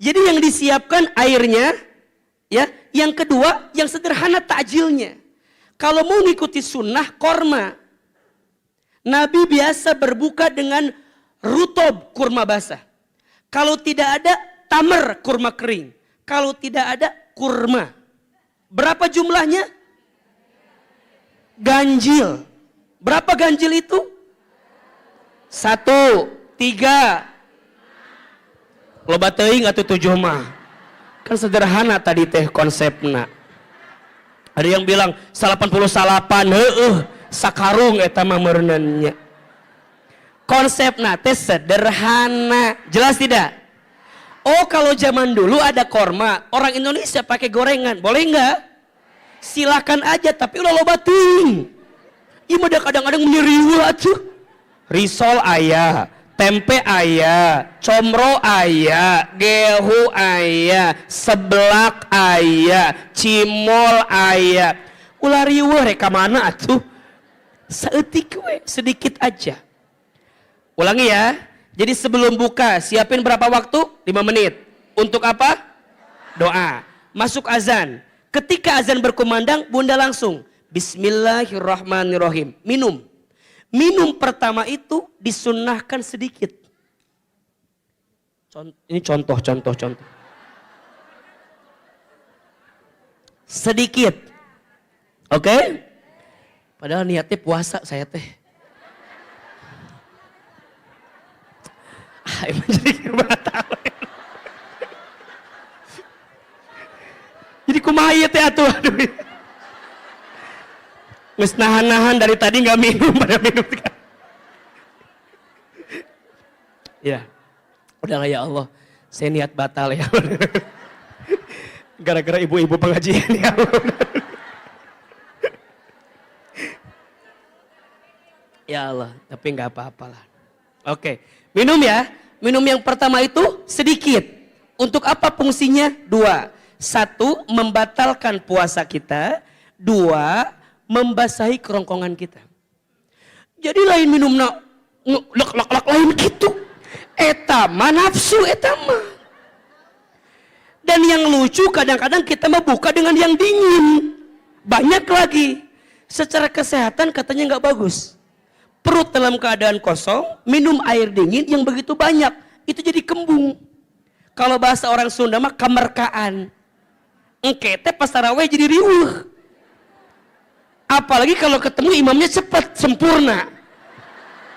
Jadi yang disiapkan airnya. Ya. Yang kedua, yang sederhana takjilnya. Kalau mau ngikuti sunnah, korma. Nabi biasa berbuka dengan rutob, kurma basah. Kalau tidak ada, tamar, kurma kering. Kalau tidak ada, kurma. Berapa jumlahnya? Ganjil. Berapa ganjil itu? 1, 3. Loba teuing atuh 7 mah. Kan sederhana tadi teh konsepna. Ada yang bilang 88, heueuh, sakarung eta mah meurneunnya. Konsepna teh sederhana. Jelas tidak? Oh, kalau zaman dulu ada korma, orang Indonesia pakai gorengan, boleh enggak? Silakan aja, tapi ulah loba teuing. Ieu mah kadang-kadang menyeriweuh atuh. Risol aya, tempe aya, comro aya, gehu aya, seblak aya, cimol aya. Ulah riweuh rek ka mana atuh? Saeutik we, sedikit aja. Ulangi ya. Jadi sebelum buka, siapin berapa waktu? 5 menit. Untuk apa? Doa. Masuk azan. Ketika azan berkumandang, Bunda langsung Bismillahirrahmanirrahim. Minum. Minum pertama itu disunnahkan sedikit. Ini contoh. Sedikit. Oke? Padahal niatnya puasa saya teh. Emang jadi batal. Jadi kumaha ieu teh atuh, aduh. Geus nahan-nahan dari tadi nggak minum pada minum. Ya, udahlah ya Allah, saya niat batal ya. Gara-gara ibu-ibu pengajian ya Allah. Ya Allah, tapi nggak apa-apalah. Oke, minum ya. Minum yang pertama itu sedikit. Untuk apa fungsinya? 2. 1, membatalkan puasa kita. 2, membasahi kerongkongan kita. Jadi lain minumna lek lain gitu. Eta mah nafsu eta mah. Dan yang lucu kadang-kadang kita mah buka dengan yang dingin. Banyak lagi. Secara kesehatan katanya nggak bagus. Perut dalam keadaan kosong, minum air dingin yang begitu banyak, itu jadi kembung. Kalau bahasa orang Sunda mah kamerkaan. Engke teh pas tarawih jadi riweuh. Apalagi kalau ketemu imamnya cepat, sempurna.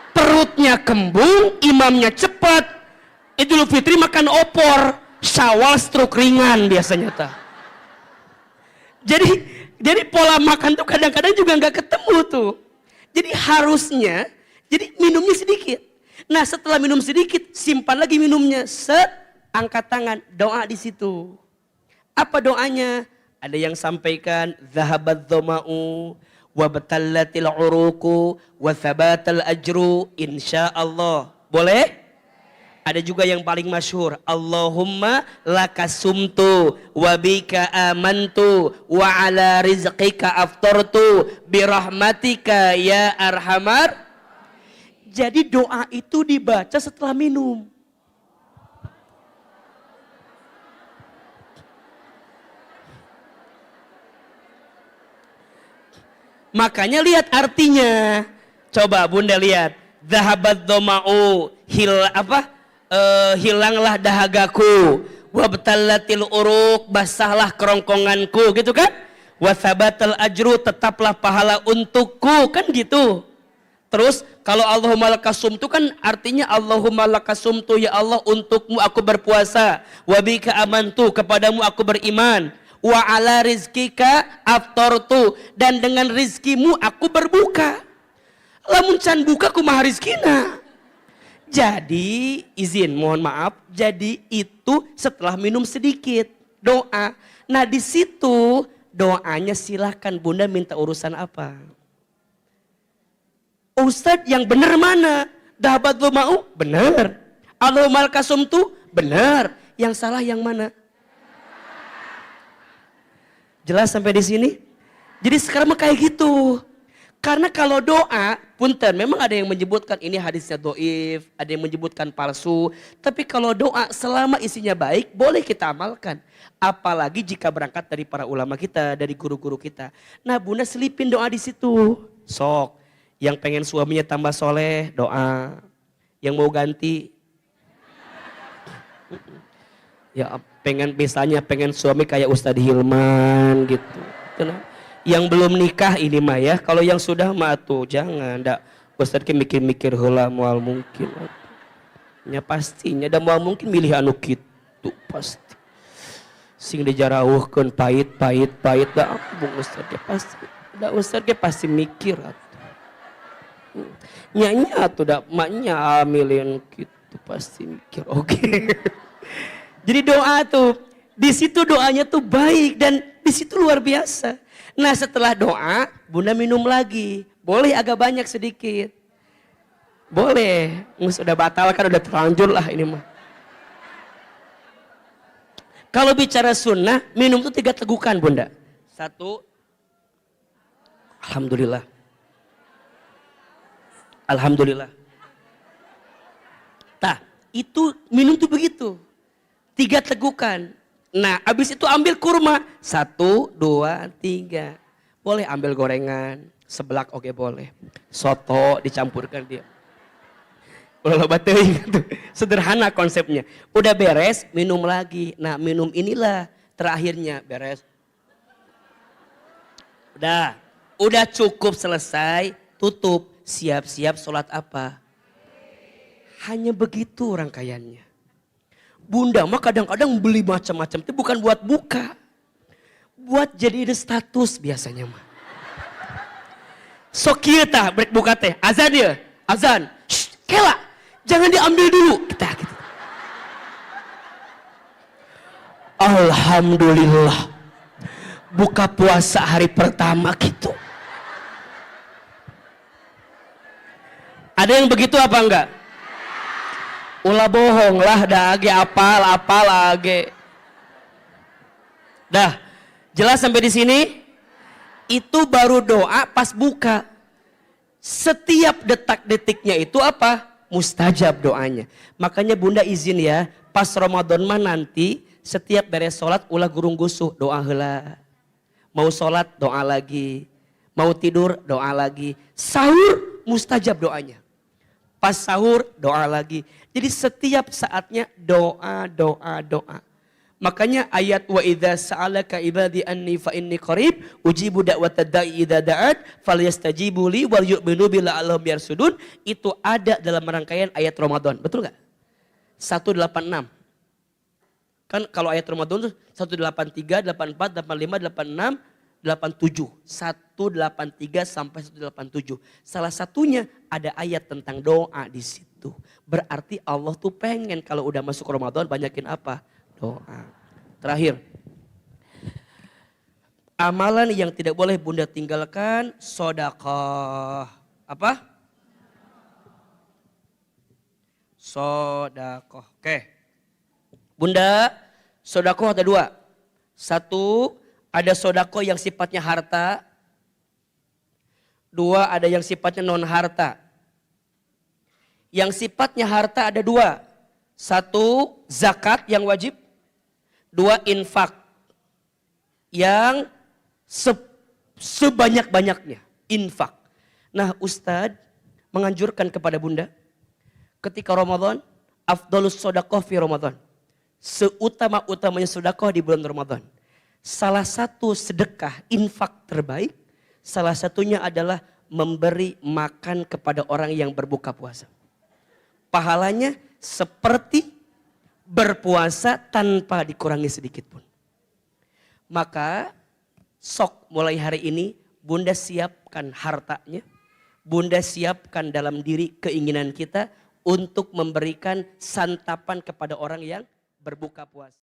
Perutnya kembung, imamnya cepat. Idul Fitri makan opor, Syawal stroke ringan biasanya ta. Jadi pola makan tuh kadang-kadang juga nggak ketemu tuh. Jadi harusnya, jadi minumnya sedikit. Nah setelah minum sedikit, simpan lagi minumnya. Set, angkat tangan, doa di situ. Apa doanya? Ada yang sampaikan zahabat dhama'u wa batallatil uruku wa thabatal ajru insyaallah. Boleh? Ada juga yang paling masyhur, Allahumma lakasumtu wa bika amantu wa ala rizqika aftartu birahmatika ya arhamar. Jadi doa itu dibaca setelah minum. Makanya lihat artinya. Coba Bunda lihat. Zahabat dhama'u, hilanglah dahagaku. Wabtallatil uruq, basahlah kerongkonganku, gitu kan? Wa thabatal ajru, tetaplah pahala untukku, kan gitu. Terus kalau Allahumma lakasumtu kan artinya Allahumma lakasumtu, ya Allah untukmu aku berpuasa. Wa bika amantu, kepadamu aku beriman. Wa ala rizkika aftartu, dan dengan rizkimu aku berbuka. Lamun can buka kumaha rizkina. Jadi izin mohon maaf, jadi itu setelah minum sedikit doa. Nah di situ doanya silahkan Bunda minta urusan apa. Ustadz yang benar mana? Dahabat mau? Benar. Allahumma lakasumtu? Benar. Yang salah yang mana? Jelas sampai di sini? Jadi sekarang mah kayak gitu. Karena kalau doa, punten, memang ada yang menyebutkan ini hadisnya doif, ada yang menyebutkan palsu. Tapi kalau doa selama isinya baik, boleh kita amalkan. Apalagi jika berangkat dari para ulama kita, dari guru-guru kita. Nah Bunda selipin doa di situ. Sok, yang pengen suaminya tambah soleh, doa. Yang mau ganti, ya pengen misalnya pengen suami kayak Ustadz Hilman gitu. Yang belum nikah ini mah ya, kalau yang sudah mah tuh jangan, ndak Ustadz mikir-mikir heula moal mungkin. Ya pastinya da moal mungkin milih anu kitu pasti. Sing dijaraweuhkeun pahit da bung Ustadz ge pasti. Da Ustadz ge pasti mikir atuh. Nya atuh da maknya milih kitu pasti mikir. Oke. Jadi doa tuh di situ doanya tuh baik dan di situ luar biasa. Nah setelah doa, Bunda minum lagi. Boleh agak banyak sedikit. Boleh. Sudah batal kan, udah terlanjur lah ini mah. Kalau bicara sunnah, minum itu 3 tegukan Bunda. 1, Alhamdulillah. Alhamdulillah. Tah, itu minum tuh begitu. 3 tegukan. Nah, abis itu ambil kurma. 1, 2, 3. Boleh ambil gorengan. Seblak oke boleh. Soto dicampurkan dia. Ulah loba teuing gitu. Sederhana konsepnya. Udah beres, minum lagi. Nah, minum inilah terakhirnya beres. Udah cukup selesai, tutup. Siap-siap sholat apa? Hanya begitu rangkaiannya. Bunda mah kadang-kadang beli macam-macam itu bukan buat buka. Buat jadi status biasanya mah. Sok kieu tah brek buka teh. Azan ya, azan. Shh, kela. Jangan diambil dulu. Kita gitu. Alhamdulillah. Buka puasa hari pertama gitu. Ada yang begitu apa enggak? Ulah bohong lah, dah age apal age. Dah, jelas sampai di sini? Itu baru doa pas buka. Setiap detak-detiknya itu apa? Mustajab doanya. Makanya Bunda izin ya, pas Ramadan mah nanti setiap beres sholat ulah gurung gusuh, doa heula. Mau sholat doa lagi, mau tidur doa lagi. Sahur mustajab doanya. Pas sahur doa lagi. Jadi setiap saatnya doa. Makanya ayat wa idza sa'alaka ibadi anni fa inni qarib ujibu da'watad da'i idza da'at falyastajibu li wal yu'minu bi la'allahum yarsudun, itu ada dalam rangkaian ayat Ramadan. Betul enggak? 186. Kan kalau ayat Ramadan tuh 183, 84, 85, 86, 87. 183 sampai 187. Salah satunya ada ayat tentang doa di situ. itu. Berarti Allah tuh pengen kalau udah masuk Ramadan banyakin apa? Doa. Terakhir. Amalan yang tidak boleh Bunda tinggalkan, sedekah. Apa? Sedekah. Oke. Bunda, sedekah ada dua. Satu, ada sedekah yang sifatnya harta. Dua, ada yang sifatnya non harta. Yang sifatnya harta ada dua. Satu, zakat yang wajib. Dua, infak. Yang sebanyak-banyaknya. Infak. Nah, Ustadz menganjurkan kepada Bunda. Ketika Ramadan, afdalus sedekah fi Ramadan. Seutama-utamanya sedekah di bulan Ramadan. Salah satu sedekah infak terbaik, salah satunya adalah memberi makan kepada orang yang berbuka puasa. Pahalanya seperti berpuasa tanpa dikurangi sedikit pun. Maka sok mulai hari ini Bunda siapkan hartanya. Bunda siapkan dalam diri keinginan kita untuk memberikan santapan kepada orang yang berbuka puasa.